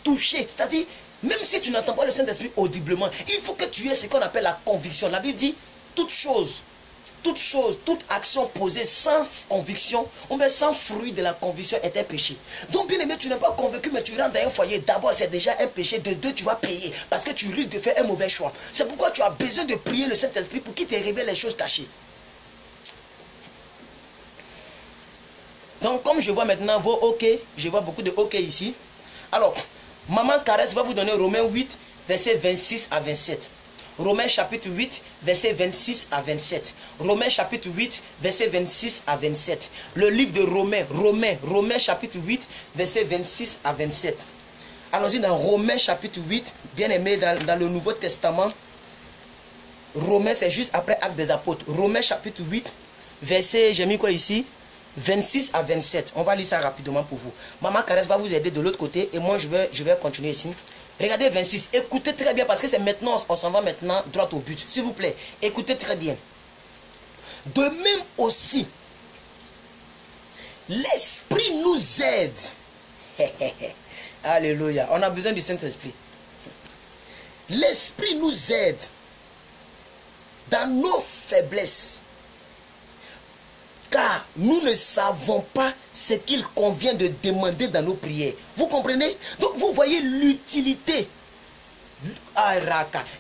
touché. C'est-à-dire, même si tu n'entends pas le Saint-Esprit audiblement, il faut que tu aies ce qu'on appelle la conviction. La Bible dit, toute chose, toute action posée sans conviction, ou bien sans fruit de la conviction est un péché. Donc bien aimé, tu n'es pas convaincu, mais tu rentres dans un foyer. D'abord, c'est déjà un péché. De deux, tu vas payer. Parce que tu risques de faire un mauvais choix. C'est pourquoi tu as besoin de prier le Saint-Esprit pour qu'il te révèle les choses cachées. Donc, comme je vois maintenant vos OK, je vois beaucoup de OK ici. Alors, Maman Caresse va vous donner Romains 8, versets 26 à 27. Romains chapitre 8, versets 26 à 27. Romains chapitre 8, versets 26 à 27. Le livre de Romains chapitre 8, versets 26 à 27. Allons-y dans Romains chapitre 8, bien aimé dans le Nouveau Testament. Romains, c'est juste après Actes des Apôtres. Romains chapitre 8, verset, j'ai mis quoi ici? 26 à 27. On va lire ça rapidement pour vous. Maman Caresse va vous aider de l'autre côté et moi je vais continuer ici. Regardez 26. Écoutez très bien parce que c'est maintenant, on s'en va maintenant droit au but. S'il vous plaît, écoutez très bien. De même aussi, l'Esprit nous aide. Alléluia. On a besoin du Saint-Esprit. L'Esprit nous aide dans nos faiblesses. Car nous ne savons pas ce qu'il convient de demander dans nos prières. Vous comprenez? Donc vous voyez l'utilité.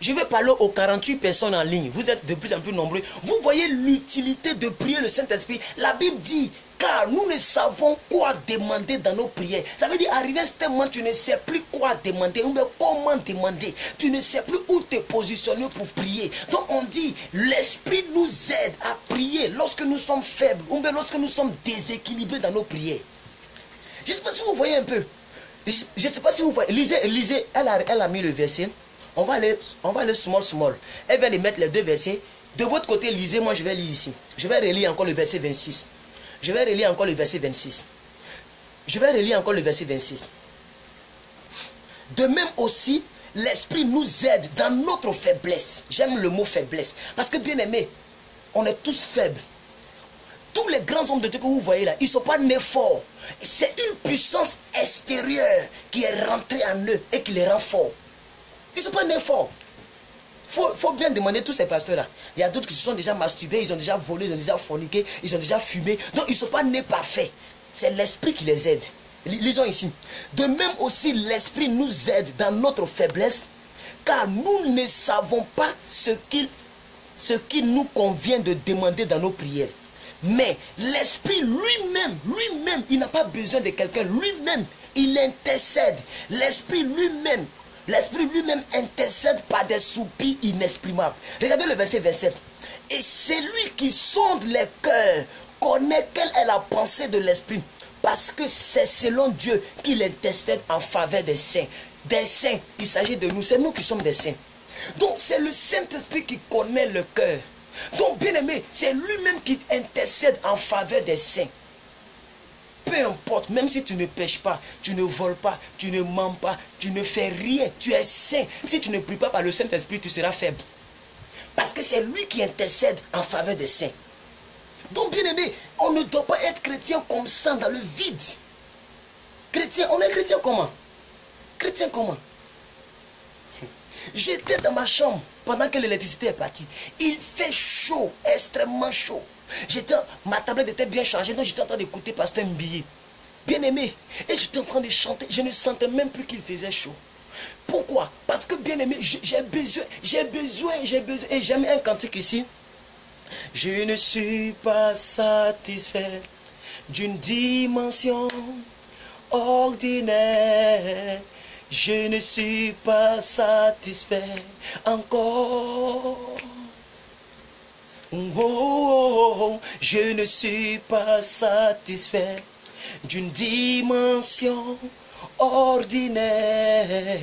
Je vais parler aux 48 personnes en ligne. Vous êtes de plus en plus nombreux. Vous voyez l'utilité de prier le Saint-Esprit. La Bible dit, car nous ne savons quoi demander dans nos prières. Ça veut dire, arrivé à ce moment, tu ne sais plus quoi demander, ou bien comment demander. Tu ne sais plus où te positionner pour prier. Donc on dit, l'Esprit nous aide à prier lorsque nous sommes faibles, ou bien lorsque nous sommes déséquilibrés dans nos prières. Je ne sais pas si vous voyez un peu. Je ne sais pas si vous voyez. Lisez, elle a mis le verset. On va aller small. Elle va les mettre les deux versets. De votre côté, lisez, moi je vais lire ici. Je vais relire encore le verset 26. Je vais relire encore le verset 26. Je vais relire encore le verset 26. De même aussi, l'Esprit nous aide dans notre faiblesse. J'aime le mot faiblesse. Parce que bien aimé, on est tous faibles. Tous les grands hommes de Dieu que vous voyez là, ils ne sont pas nés forts. C'est une puissance extérieure qui est rentrée en eux et qui les rend forts. Ils ne sont pas nés forts. Faut bien demander tous ces pasteurs-là. Il y a d'autres qui se sont déjà masturbés, ils ont déjà volé, ils ont déjà forniqué, ils ont déjà fumé. Donc ils ne sont pas nés parfaits. C'est l'Esprit qui les aide. Lisons ici. De même aussi, l'Esprit nous aide dans notre faiblesse, car nous ne savons pas ce qu'il nous convient de demander dans nos prières. Mais l'Esprit lui-même, il n'a pas besoin de quelqu'un. Lui-même, il intercède. L'Esprit lui-même intercède par des soupirs inexprimables. Regardez le verset 27. Et celui qui sonde les cœurs connaît quelle est la pensée de l'Esprit. Parce que c'est selon Dieu qu'il intercède en faveur des saints. Des saints, il s'agit de nous. C'est nous qui sommes des saints. Donc c'est le Saint-Esprit qui connaît le cœur. Donc bien aimé, c'est lui-même qui intercède en faveur des saints. Peu importe, même si tu ne pêches pas, tu ne voles pas, tu ne mens pas, tu ne fais rien, tu es saint. Si tu ne pries pas par le Saint-Esprit, tu seras faible. Parce que c'est lui qui intercède en faveur des saints. Donc bien aimé, on ne doit pas être chrétien comme ça dans le vide. Chrétien, on est chrétien comment? Chrétien comment? J'étais dans ma chambre pendant que l'électricité est partie. Il fait chaud, extrêmement chaud. Ma tablette était bien chargée, donc j'étais en train d'écouter Pasteur Mbiyi. Bien aimé. Et j'étais en train de chanter. Je ne sentais même plus qu'il faisait chaud. Pourquoi? Parce que bien aimé, j'ai besoin. Et j'ai mis un cantique ici. Je ne suis pas satisfait d'une dimension ordinaire. Je ne suis pas satisfait encore. Oh, je ne suis pas satisfait d'une dimension ordinaire.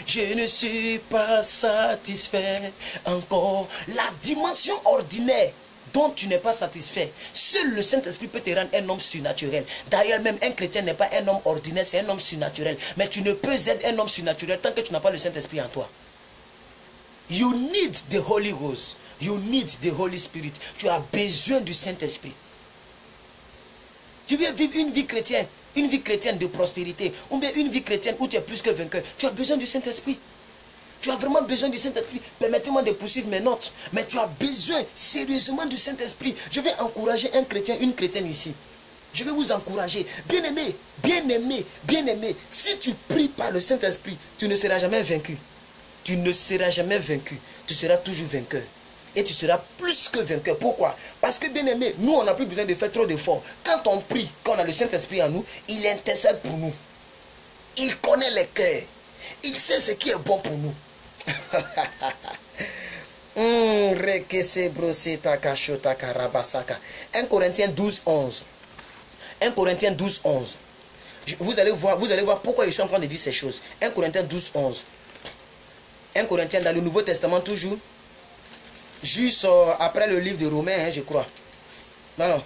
Je ne suis pas satisfait encore. La dimension ordinaire dont tu n'es pas satisfait, seul le Saint-Esprit peut te rendre un homme surnaturel. D'ailleurs, même un chrétien n'est pas un homme ordinaire, c'est un homme surnaturel. Mais tu ne peux être un homme surnaturel tant que tu n'as pas le Saint-Esprit en toi. You need the Holy Ghost. You need the Holy Spirit. Tu as besoin du Saint-Esprit. Tu veux vivre une vie chrétienne de prospérité, ou bien une vie chrétienne où tu es plus que vainqueur. Tu as besoin du Saint-Esprit. Tu as vraiment besoin du Saint-Esprit. Permettez-moi de poursuivre mes notes. Mais tu as besoin sérieusement du Saint-Esprit. Je vais encourager un chrétien, une chrétienne ici. Je vais vous encourager. Bien-aimé, bien-aimé, bien-aimé. Si tu pries par le Saint-Esprit, tu ne seras jamais vaincu. Tu ne seras jamais vaincu. Tu seras toujours vainqueur. Et tu seras plus que vainqueur. Pourquoi? Parce que bien aimé, nous on n'a plus besoin de faire trop d'efforts. Quand on prie, quand on a le Saint-Esprit en nous, il intercède pour nous. Il connaît les cœurs. Il sait ce qui est bon pour nous. 1 Corinthiens 12, 11. 1 Corinthiens 12, 11. Vous allez voir pourquoi je suis en train de dire ces choses. 1 Corinthiens 12, 11. 1 Corinthiens dans le Nouveau Testament toujours. Juste après le livre de Romains, hein, je crois. Non.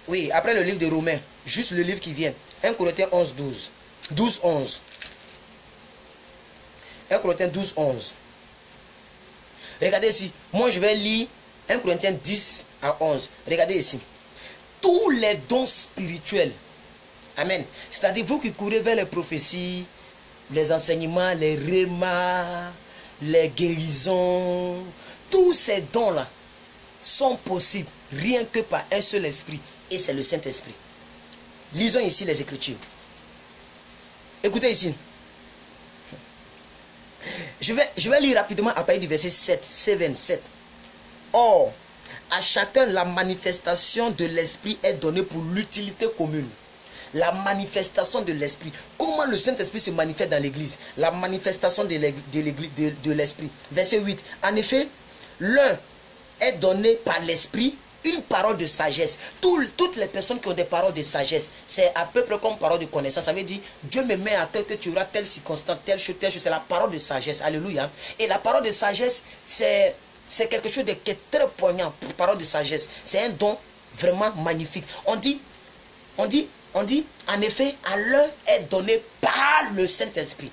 Oui, après le livre de Romains. Juste le livre qui vient. 1 Corinthiens 11, 12. 12, 11. 1 Corinthiens 12, 11. Regardez ici. Moi, je vais lire 1 Corinthiens 10 à 11. Regardez ici. Tous les dons spirituels. Amen. C'est-à-dire vous qui courez vers les prophéties, les enseignements, les rémas, les guérisons, tous ces dons-là sont possibles rien que par un seul esprit, et c'est le Saint-Esprit. Lisons ici les Écritures. Écoutez ici. Je vais lire rapidement à partir du verset 7. Or, à chacun la manifestation de l'Esprit est donnée pour l'utilité commune. La manifestation de l'Esprit. Comment le Saint-Esprit se manifeste dans l'Église? La manifestation de l'Esprit. Verset 8. En effet, l'un est donné par l'Esprit une parole de sagesse. Toutes les personnes qui ont des paroles de sagesse, c'est à peu près comme parole de connaissance. Ça veut dire, Dieu me met à cœur que tu auras telle circonstance, telle chose. C'est la parole de sagesse. Alléluia. Et la parole de sagesse, c'est quelque chose qui est très poignant. Parole de sagesse. C'est un don vraiment magnifique. On dit, en effet, à l'un est donné par le Saint-Esprit.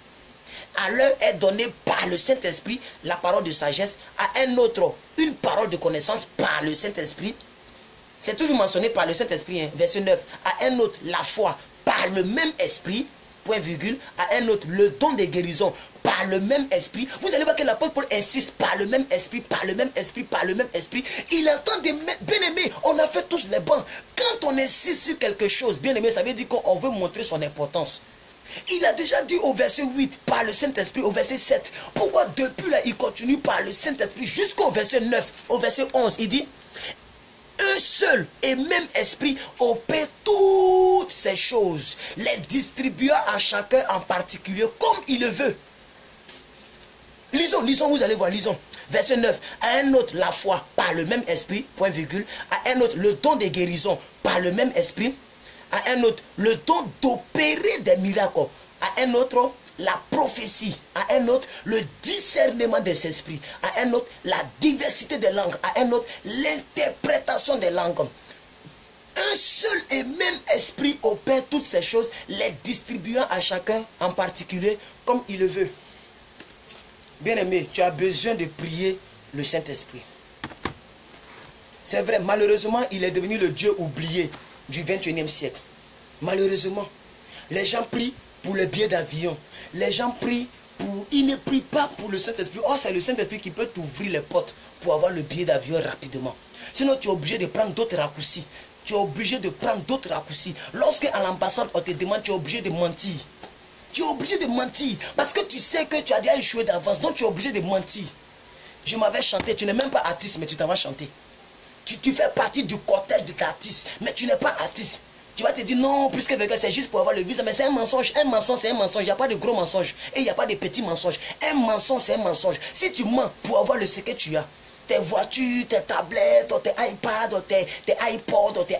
À l'un est donné par le Saint-Esprit la parole de sagesse. À un autre, une parole de connaissance par le Saint-Esprit. C'est toujours mentionné par le Saint-Esprit. Hein, verset 9. À un autre, la foi par le même esprit. Point virgule. À un autre, le don de guérison par le même esprit. Vous allez voir que l'apôtre Paul insiste par le même esprit, par le même esprit, par le même esprit. Il entend des bien-aimés. On a fait tous les bancs. Quand on insiste sur quelque chose, bien-aimé, ça veut dire qu'on veut montrer son importance. Il a déjà dit au verset 8 par le Saint-Esprit, au verset 7. Pourquoi depuis là il continue par le Saint-Esprit jusqu'au verset 9, au verset 11. Il dit, un seul et même esprit opère toutes ces choses, les distribuant à chacun en particulier comme il le veut. Lisons, vous allez voir, lisons. Verset 9. À un autre, la foi par le même esprit, point virgule. À un autre, le don de guérison par le même esprit. À un autre, le don d'opérer des miracles. À un autre, la prophétie. À un autre, le discernement des esprits. À un autre, la diversité des langues. À un autre, l'interprétation des langues. Un seul et même esprit opère toutes ces choses, les distribuant à chacun en particulier comme il le veut. Bien-aimé, tu as besoin de prier le Saint-Esprit. C'est vrai, malheureusement, il est devenu le Dieu oublié du 21e siècle. Malheureusement, les gens prient pour les billets d'avion. Les gens prient pour... Ils ne prient pas pour le Saint-Esprit. Oh, c'est le Saint-Esprit qui peut t'ouvrir les portes pour avoir le billet d'avion rapidement. Sinon, tu es obligé de prendre d'autres raccourcis. Tu es obligé de prendre d'autres raccourcis. Lorsque à l'ambassade, on te demande, tu es obligé de mentir. Tu es obligé de mentir. Parce que tu sais que tu as déjà échoué d'avance. Donc, tu es obligé de mentir. Je m'avais chanté. Tu n'es même pas artiste, mais tu t'en vas chanter. Tu fais partie du cortège de l'artiste, mais tu n'es pas artiste. Tu vas te dire non, puisque c'est juste pour avoir le visa, mais c'est un mensonge. Un mensonge, c'est un mensonge. Il n'y a pas de gros mensonges et il n'y a pas de petits mensonges. Un mensonge, c'est un mensonge. Si tu mens pour avoir le secret que tu as, tes voitures, tes tablettes, tes iPads, tes iPods, tes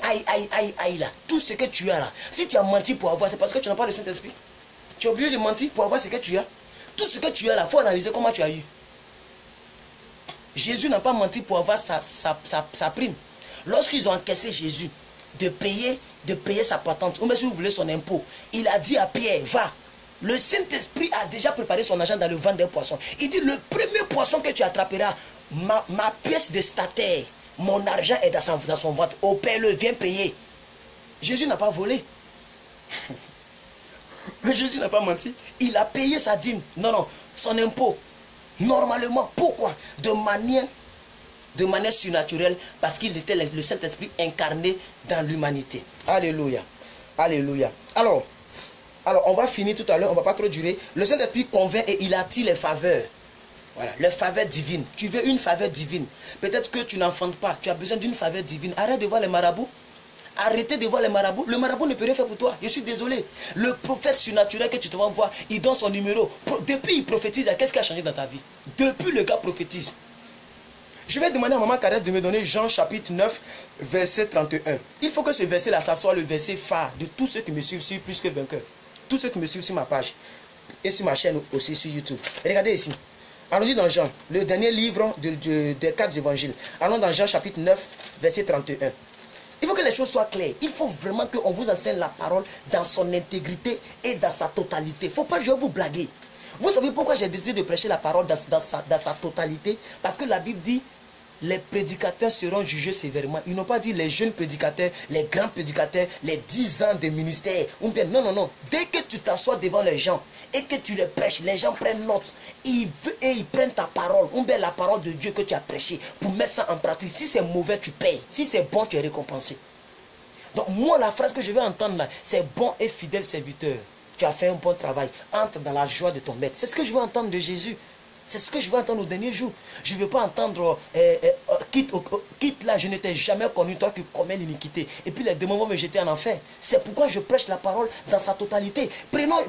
là, tout ce que tu as là, si tu as menti pour avoir, c'est parce que tu n'as pas le Saint-Esprit. Tu es obligé de mentir pour avoir ce que tu as. Tout ce que tu as là, il faut analyser comment tu as eu. Jésus n'a pas menti pour avoir sa prime. Lorsqu'ils ont encaissé Jésus de payer sa patente, ou même si vous voulez son impôt, il a dit à Pierre, va. Le Saint-Esprit a déjà préparé son argent dans le ventre des poissons. Il dit, le premier poisson que tu attraperas, ma pièce de statère, mon argent est dans son ventre. Au Père, viens payer. Jésus n'a pas volé. Jésus n'a pas menti. Il a payé sa dîme. Non, son impôt. Normalement. Pourquoi? De manière surnaturelle, parce qu'il était le Saint-Esprit incarné dans l'humanité. Alléluia. Alléluia. Alors, on va finir tout à l'heure, on ne va pas trop durer. Le Saint-Esprit convainc et il attire les faveurs. Voilà, les faveurs divines. Tu veux une faveur divine. Peut-être que tu n'enfantes pas, tu as besoin d'une faveur divine. Arrête de voir les marabouts. Arrêtez de voir les marabouts. Le marabout ne peut rien faire pour toi. Je suis désolé. Le prophète surnaturel que tu te vas voir, il donne son numéro. Depuis il prophétise, qu'est-ce qui a changé dans ta vie? Depuis le gars prophétise. Je vais demander à Maman Caresse de me donner Jean chapitre 9, verset 31. Il faut que ce verset-là, ça soit le verset phare de tous ceux qui me suivent sur Plus que Vainqueur. Tous ceux qui me suivent sur ma page et sur ma chaîne aussi sur YouTube. Et regardez ici. Allons-y dans Jean, le dernier livre des 4 évangiles. Allons dans Jean chapitre 9, verset 31. Il faut que les choses soient claires. Il faut vraiment qu'on vous enseigne la parole dans son intégrité et dans sa totalité. Il ne faut pas que je vous blaguer. Vous savez pourquoi j'ai décidé de prêcher la parole dans sa totalité? Parce que la Bible dit, les prédicateurs seront jugés sévèrement. Ils n'ont pas dit les jeunes prédicateurs, les grands prédicateurs, les 10 ans de ministère. Non. Dès que tu t'assois devant les gens et que tu les prêches, les gens prennent note. Ils prennent ta parole, ou bien la parole de Dieu que tu as prêchée, pour mettre ça en pratique. Si c'est mauvais, tu payes. Si c'est bon, tu es récompensé. Donc moi, la phrase que je vais entendre là, c'est bon et fidèle serviteur. Tu as fait un bon travail. Entre dans la joie de ton maître. C'est ce que je veux entendre de Jésus. C'est ce que je veux entendre au dernier jour. Je ne veux pas entendre quitte là, je ne t'ai jamais connu, toi qui commets l'iniquité. Et puis les démons vont me jeter en enfer. C'est pourquoi je prêche la parole dans sa totalité. Prenons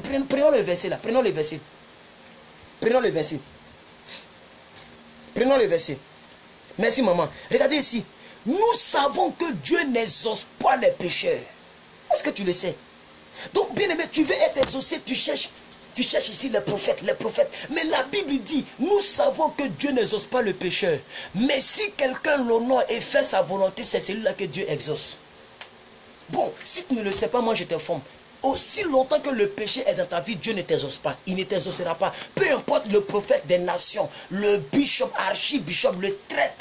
le verset là. Prenons le verset. Merci maman. Regardez ici. Nous savons que Dieu n'exauce pas les pécheurs. Est-ce que tu le sais? Donc bien aimé, tu veux être exaucé, tu cherches ici les prophètes. Mais la Bible dit, nous savons que Dieu n'exauce pas le pécheur. Mais si quelqu'un l'honore et fait sa volonté, c'est celui-là que Dieu exauce. Bon, si tu ne le sais pas, moi je t'informe. Aussi longtemps que le péché est dans ta vie, Dieu ne t'exauce pas. Il ne t'exaucera pas. Peu importe le prophète des nations, le bishop, archibishop, le très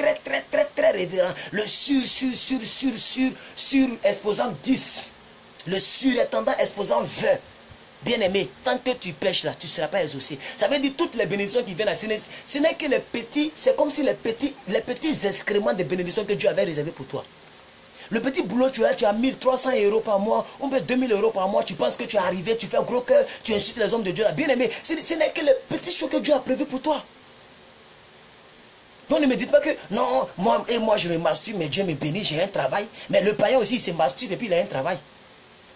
révérend, le sur exposant 10, le surintendant exposant 20. Bien aimé, tant que tu pêches là, tu ne seras pas exaucé. Ça veut dire toutes les bénédictions qui viennent à ce n'est que les petits, c'est comme si les petits excréments de bénédictions que Dieu avait réservés pour toi. Le petit boulot, tu as 1300 € par mois, ou bien 2000 € par mois, tu penses que tu es arrivé, tu fais un gros cœur, tu insultes les hommes de Dieu là. Bien aimé, ce n'est que les petites choses que Dieu a prévues pour toi. Donc ne me dites pas que, non, moi je me masturbe, mais Dieu me bénit, j'ai un travail. Mais le païen aussi, il se masturbe et puis il a un travail.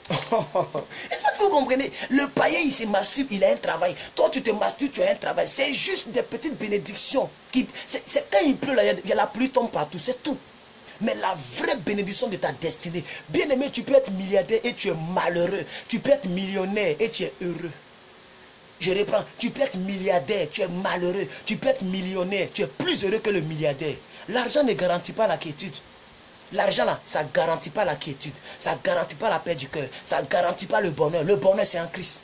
Est-ce que vous comprenez? Le païen il se masturbe, il a un travail. Toi tu te masturbes, tu as un travail. C'est juste des petites bénédictions. C'est quand il pleut là, il y a la pluie tombe partout, c'est tout. Mais la vraie bénédiction de ta destinée, bien aimé, tu peux être milliardaire et tu es malheureux. Tu peux être millionnaire et tu es heureux. Je reprends, tu peux être milliardaire, tu es malheureux. Tu peux être millionnaire, tu es plus heureux que le milliardaire. L'argent ne garantit pas la quiétude. L'argent là, ça ne garantit pas la quiétude. Ça ne garantit pas la paix du cœur. Ça ne garantit pas le bonheur. Le bonheur c'est en Christ.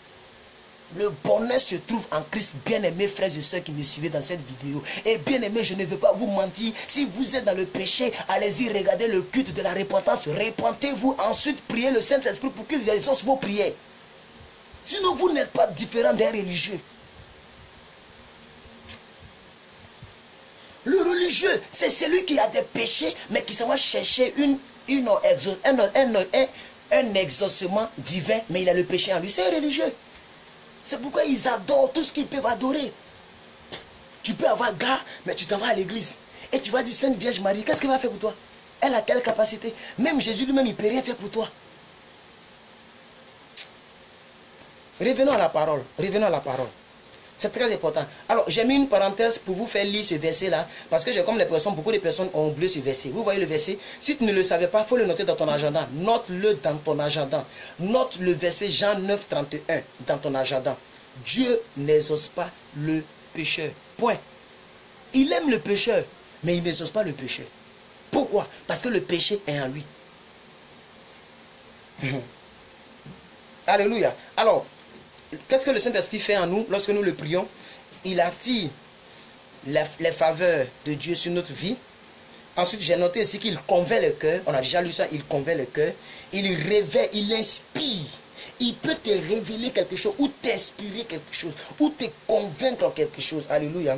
Le bonheur se trouve en Christ, bien-aimés frères et sœurs qui me suivez dans cette vidéo. Et bien-aimés, je ne veux pas vous mentir. Si vous êtes dans le péché, allez-y, regardez le culte de la repentance. Repentez-vous, ensuite priez le Saint-Esprit pour qu'il exauce vos prières. Sinon, vous n'êtes pas différent d'un religieux. Le religieux, c'est celui qui a des péchés, mais qui s'en va chercher un exaucement divin, mais il a le péché en lui. C'est un religieux. C'est pourquoi ils adorent tout ce qu'ils peuvent adorer. Tu peux avoir gars, mais tu t'en vas à l'église. Et tu vas dire, Sainte Vierge Marie, qu'est-ce qu'elle va faire pour toi? Elle a quelle capacité? Même Jésus lui-même, il ne peut rien faire pour toi. Revenons à la parole. Revenons à la parole. C'est très important. Alors, j'ai mis une parenthèse pour vous faire lire ce verset-là. Parce que j'ai comme l'impression, beaucoup de personnes ont oublié ce verset. Vous voyez le verset? Si tu ne le savais pas, il faut le noter dans ton agenda. Note-le dans ton agenda. Note le verset Jean 9, 31 dans ton agenda. Dieu n'exauce pas le pécheur. Point. Il aime le pécheur, mais il n'exauce pas le pécheur. Pourquoi? Parce que le péché est en lui. Alléluia. Alors, qu'est-ce que le Saint-Esprit fait en nous lorsque nous le prions? Il attire les faveurs de Dieu sur notre vie. Ensuite, j'ai noté ici qu'il convainc le cœur. On a déjà lu ça, il convainc le cœur. Il réveille, il inspire. Il peut te révéler quelque chose, ou t'inspirer quelque chose, ou te convaincre en quelque chose. Alléluia.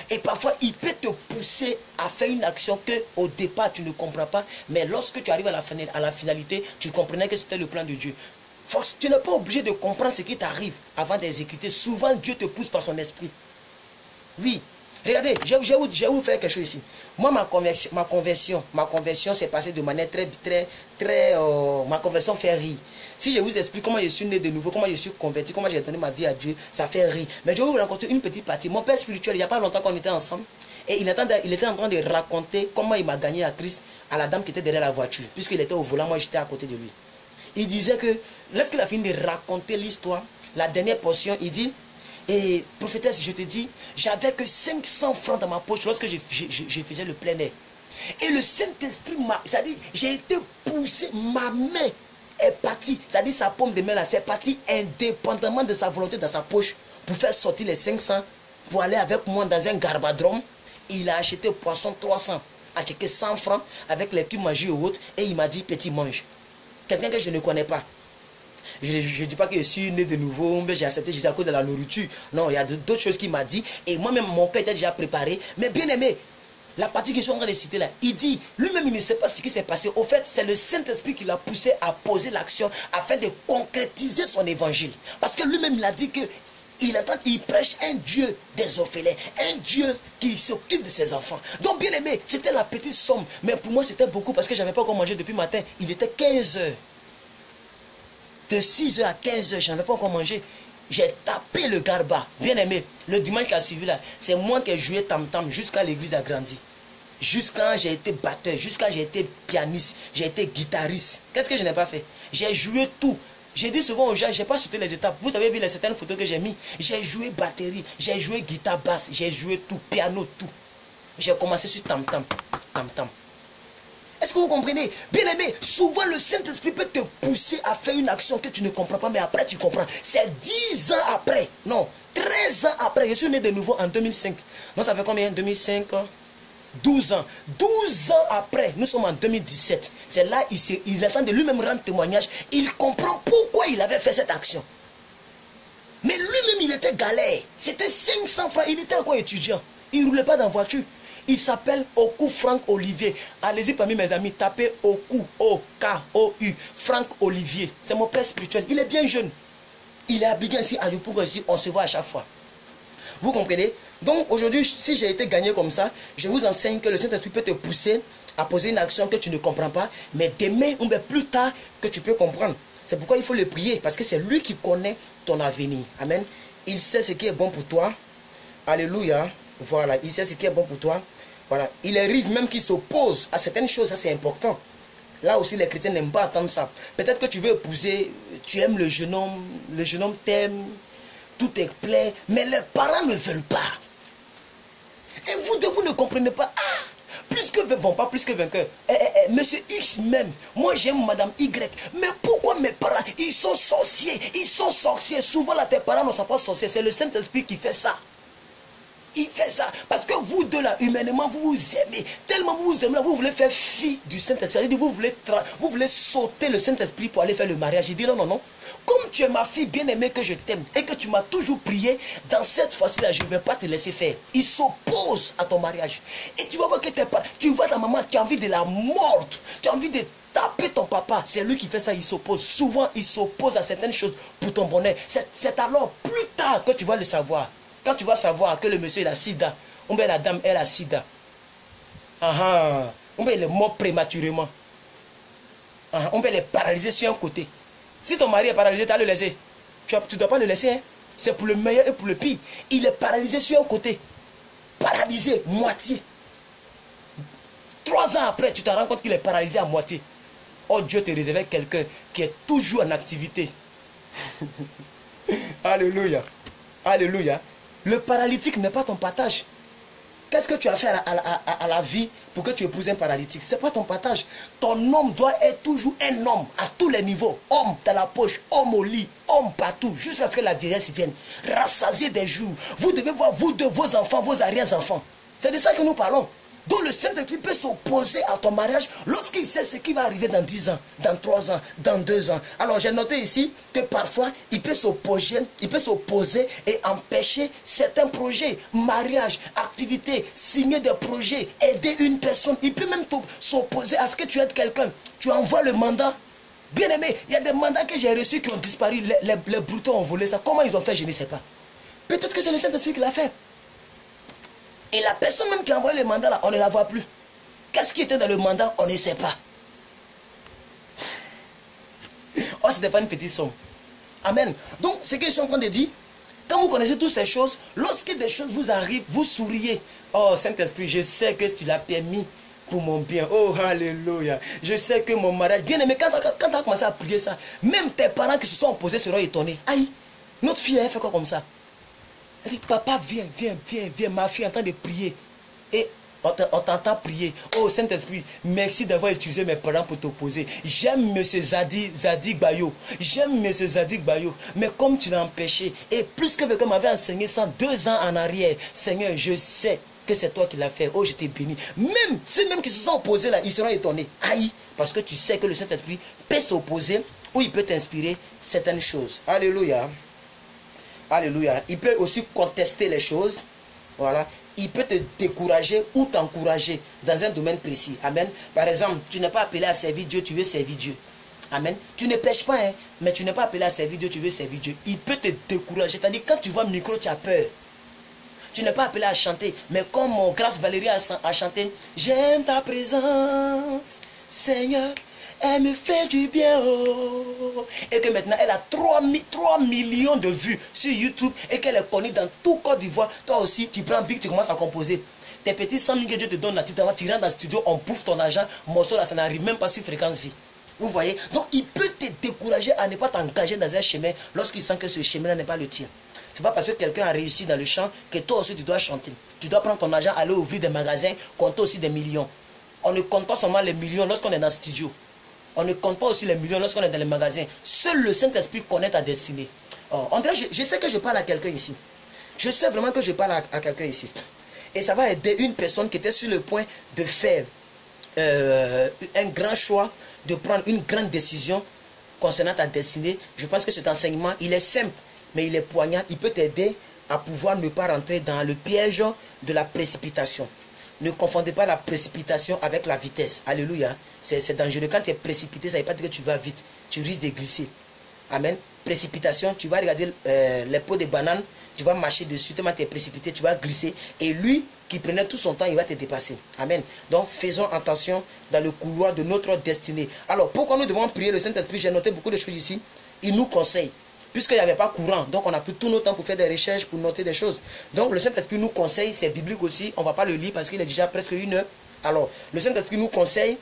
Et parfois, il peut te pousser à faire une action que au départ, tu ne comprends pas. Mais lorsque tu arrives à la finalité, tu comprenais que c'était le plan de Dieu. Tu n'es pas obligé de comprendre ce qui t'arrive avant d'exécuter. Souvent, Dieu te pousse par son esprit. Oui. Regardez, je vais vous faire quelque chose ici. Moi, ma conversion s'est passée de manière ma conversion fait rire. Si je vous explique comment je suis né de nouveau, comment je suis converti, comment j'ai donné ma vie à Dieu, ça fait rire. Mais je vais vous raconter une petite partie. Mon père spirituel, il n'y a pas longtemps qu'on était ensemble, et il était en train de raconter comment il m'a gagné à Christ à la dame qui était derrière la voiture. Puisqu'il était au volant, moi j'étais à côté de lui. Il disait que, lorsqu'il a fini de raconter l'histoire, la dernière portion, il dit, et prophétesse, je te dis, j'avais que 500 francs dans ma poche lorsque je faisais le plein air. Et le Saint-Esprit m'a, c'est-à-dire, j'ai été poussé, ma main est partie, c'est-à-dire sa paume de main là, c'est parti indépendamment de sa volonté dans sa poche pour faire sortir les 500, pour aller avec moi dans un garbadrome. Il a acheté poisson 300, acheté 100 francs avec les cubes mangés ou autres, et il m'a dit, petit mange. Quelqu'un que je ne connais pas. Je ne dis pas que je suis né de nouveau, mais j'ai accepté Jésus à cause de la nourriture. Non, il y a d'autres choses qu'il m'a dit. Et moi-même, mon cœur était déjà préparé. Mais bien aimé, la partie que je suis en train de citer là, il dit, lui-même, il ne sait pas ce qui s'est passé. Au fait, c'est le Saint-Esprit qui l'a poussé à poser l'action afin de concrétiser son évangile. Parce que lui-même, il a dit que il prêche un Dieu des orphelins, un Dieu qui s'occupe de ses enfants. Donc, bien aimé, c'était la petite somme. Mais pour moi, c'était beaucoup parce que je n'avais pas encore mangé depuis le matin. Il était 15 heures. De 6 heures à 15 heures, je n'avais pas encore mangé. J'ai tapé le garba. Bien aimé, le dimanche qui a suivi là, c'est moi qui ai joué tam-tam jusqu'à l'église a grandi. Jusqu'à j'ai été batteur, jusqu'à j'ai été pianiste, j'ai été guitariste. Qu'est-ce que je n'ai pas fait? J'ai joué tout. J'ai dit souvent aux gens, je n'ai pas sauté les étapes. Vous avez vu les certaines photos que j'ai mis. J'ai joué batterie, j'ai joué guitare basse, j'ai joué tout, piano, tout. J'ai commencé sur tam-tam, tam-tam. Est-ce que vous comprenez? Bien aimé, souvent le Saint-Esprit peut te pousser à faire une action que tu ne comprends pas, mais après tu comprends. C'est 10 ans après, non, 13 ans après. Je suis né de nouveau en 2005. Donc ça fait combien? 2005, 12 ans. 12 ans après, nous sommes en 2017. C'est là il est en train de lui-même rendre témoignage. Il comprend pourquoi il avait fait cette action. Mais lui-même, il était galère. C'était 500 francs. Il était encore étudiant. Il ne roulait pas dans la voiture. Il s'appelle Oku Franck Olivier. Allez-y parmi mes amis, tapez Oku, O-K-O-U, Franck Olivier. C'est mon père spirituel. Il est bien jeune. Il est habillé ici à Yopougon, ici, on se voit à chaque fois. Vous comprenez? Donc aujourd'hui, si j'ai été gagné comme ça, je vous enseigne que le Saint-Esprit peut te pousser à poser une action que tu ne comprends pas, mais demain ou bien plus tard que tu peux comprendre. C'est pourquoi il faut le prier, parce que c'est lui qui connaît ton avenir. Amen. Il sait ce qui est bon pour toi. Alléluia. Voilà, il sait ce qui est bon pour toi. Voilà, il arrive même qu'il s'oppose à certaines choses, ça c'est important. Là aussi les chrétiens n'aiment pas attendre ça. Peut-être que tu veux épouser, tu aimes le jeune homme t'aime, tout est plaît, mais les parents ne veulent pas. Et vous ne comprenez pas. Ah, plus que bon, pas plus que vainqueur. Monsieur X même, moi j'aime Madame Y, mais pourquoi mes parents, ils sont sorciers, Souvent là tes parents ne sont pas sorciers, c'est le Saint-Esprit qui fait ça. Il fait ça parce que vous deux là, humainement, vous vous aimez. Tellement vous vous aimez, vous voulez faire fi du Saint-Esprit. Vous voulez sauter le Saint-Esprit pour aller faire le mariage. Il dit non, non, non. Comme tu es ma fille bien-aimée que je t'aime et que tu m'as toujours prié, dans cette fois-ci-là, je ne vais pas te laisser faire. Il s'oppose à ton mariage. Et tu vas voir que tu vois ta maman, tu as envie de la mordre. Tu as envie de taper ton papa. C'est lui qui fait ça, il s'oppose. Souvent, il s'oppose à certaines choses pour ton bonheur. C'est alors plus tard que tu vas le savoir. Quand tu vas savoir que le monsieur il a sida, On la dame, elle a sida. On est mort prématurément. On peut les paralyser sur un côté. Si ton mari est paralysé, tu as le laisser. Tu ne dois pas le laisser. Hein? C'est pour le meilleur et pour le pire. Il est paralysé sur un côté. Paralysé, moitié. 3 ans après, tu te rends compte qu'il est paralysé à moitié. Oh, Dieu te réservait quelqu'un qui est toujours en activité. Alléluia. Alléluia. Le paralytique n'est pas ton partage. Qu'est-ce que tu as fait à la vie pour que tu épouses un paralytique? Ce n'est pas ton partage. Ton homme doit être toujours un homme à tous les niveaux. Homme dans la poche, homme au lit, homme partout, jusqu'à ce que la vieillesse vienne. Rassasier des jours. Vous devez voir, vous deux, vos enfants, vos arrière-enfants. C'est de ça que nous parlons. Donc le Saint-Esprit peut s'opposer à ton mariage lorsqu'il sait ce qui va arriver dans 10 ans, dans 3 ans, dans 2 ans. Alors j'ai noté ici que parfois il peut s'opposer et empêcher certains projets, mariage, activités, signer des projets, aider une personne. Il peut même s'opposer à ce que tu aides quelqu'un. Tu envoies le mandat. Bien aimé, il y a des mandats que j'ai reçus qui ont disparu. Les broutons ont volé ça. Comment ils ont fait, je ne sais pas. Peut-être que c'est le Saint-Esprit qui l'a fait. Et la personne même qui a envoyé le mandat là, on ne la voit plus. Qu'est-ce qui était dans le mandat? On ne sait pas. Oh, ce n'était pas une petite somme. Amen. Donc, ce que je suis en train de dire, quand vous connaissez toutes ces choses, lorsque des choses vous arrivent, vous souriez. Oh, Saint-Esprit, je sais que tu l'as permis pour mon bien. Oh, alléluia. Je sais que mon mariage... Bien aimé, quand tu as commencé à prier ça, même tes parents qui se sont opposés seront étonnés. Aïe, notre fille, elle fait quoi comme ça? Elle dit, papa, viens, ma fille est en train de prier. Et on t'entend prier. Oh Saint-Esprit, merci d'avoir utilisé mes parents pour t'opposer. J'aime M. Zadig Bayo. J'aime M. Zadig Bayo. Mais comme tu l'as empêché, et plus que quelqu'un m'avait enseigné ça 2 ans en arrière, Seigneur, je sais que c'est toi qui l'as fait. Oh, je t'ai béni. Même ceux même qui se sont opposés là, ils seront étonnés. Aïe, parce que tu sais que le Saint-Esprit peut s'opposer ou il peut t'inspirer certaines choses. Alléluia. Alléluia. Il peut aussi contester les choses. Voilà. Il peut te décourager ou t'encourager dans un domaine précis. Amen. Par exemple, tu n'es pas appelé à servir Dieu, tu veux servir Dieu. Amen. Tu ne pêches pas, hein, mais tu n'es pas appelé à servir Dieu, tu veux servir Dieu. Il peut te décourager. C'est-à-dire, quand tu vois le micro, tu as peur. Tu n'es pas appelé à chanter. Mais comme mon Grâce Valérie a chanté, j'aime ta présence, Seigneur. Elle me fait du bien, oh. Et que maintenant elle a 3 millions de vues sur YouTube et qu'elle est connue dans tout Côte d'Ivoire. Toi aussi, tu prends un bic, tu commences à composer. Tes petits 100 000 que Dieu te donne là, tu rentres dans le studio, on bouffe ton argent, morceau là, ça n'arrive même pas sur Fréquence Vie. Vous voyez? Donc il peut te décourager à ne pas t'engager dans un chemin lorsqu'il sent que ce chemin-là n'est pas le tien. Ce n'est pas parce que quelqu'un a réussi dans le chant que toi aussi tu dois chanter. Tu dois prendre ton argent, aller ouvrir des magasins, compter aussi des millions. On ne compte pas seulement les millions lorsqu'on est dans le studio. On ne compte pas aussi les millions lorsqu'on est dans les magasins. Seul le Saint-Esprit connaît ta destinée. Oh, André, je sais que je parle à quelqu'un ici. Je sais vraiment que je parle à quelqu'un ici. Et ça va aider une personne qui était sur le point de faire un grand choix, de prendre une grande décision concernant ta destinée. Je pense que cet enseignement, il est simple, mais il est poignant. Il peut t'aider à pouvoir ne pas rentrer dans le piège de la précipitation. Ne confondez pas la précipitation avec la vitesse. Alléluia. C'est dangereux. Quand tu es précipité, ça ne veut pas dire que tu vas vite. Tu risques de glisser. Amen. Précipitation, tu vas regarder les pots de bananes, tu vas marcher dessus, tellement tu es précipité, tu vas glisser. Et lui, qui prenait tout son temps, il va te dépasser. Amen. Donc, faisons attention dans le couloir de notre destinée. Alors, pourquoi nous devons prier le Saint-Esprit? J'ai noté beaucoup de choses ici. Il nous conseille. Puisqu'il n'y avait pas courant, donc on a pris tout notre temps pour faire des recherches, pour noter des choses. Donc le Saint-Esprit nous conseille, c'est biblique aussi, on ne va pas le lire parce qu'il est déjà presque 1 heure. Alors, le Saint-Esprit nous conseille,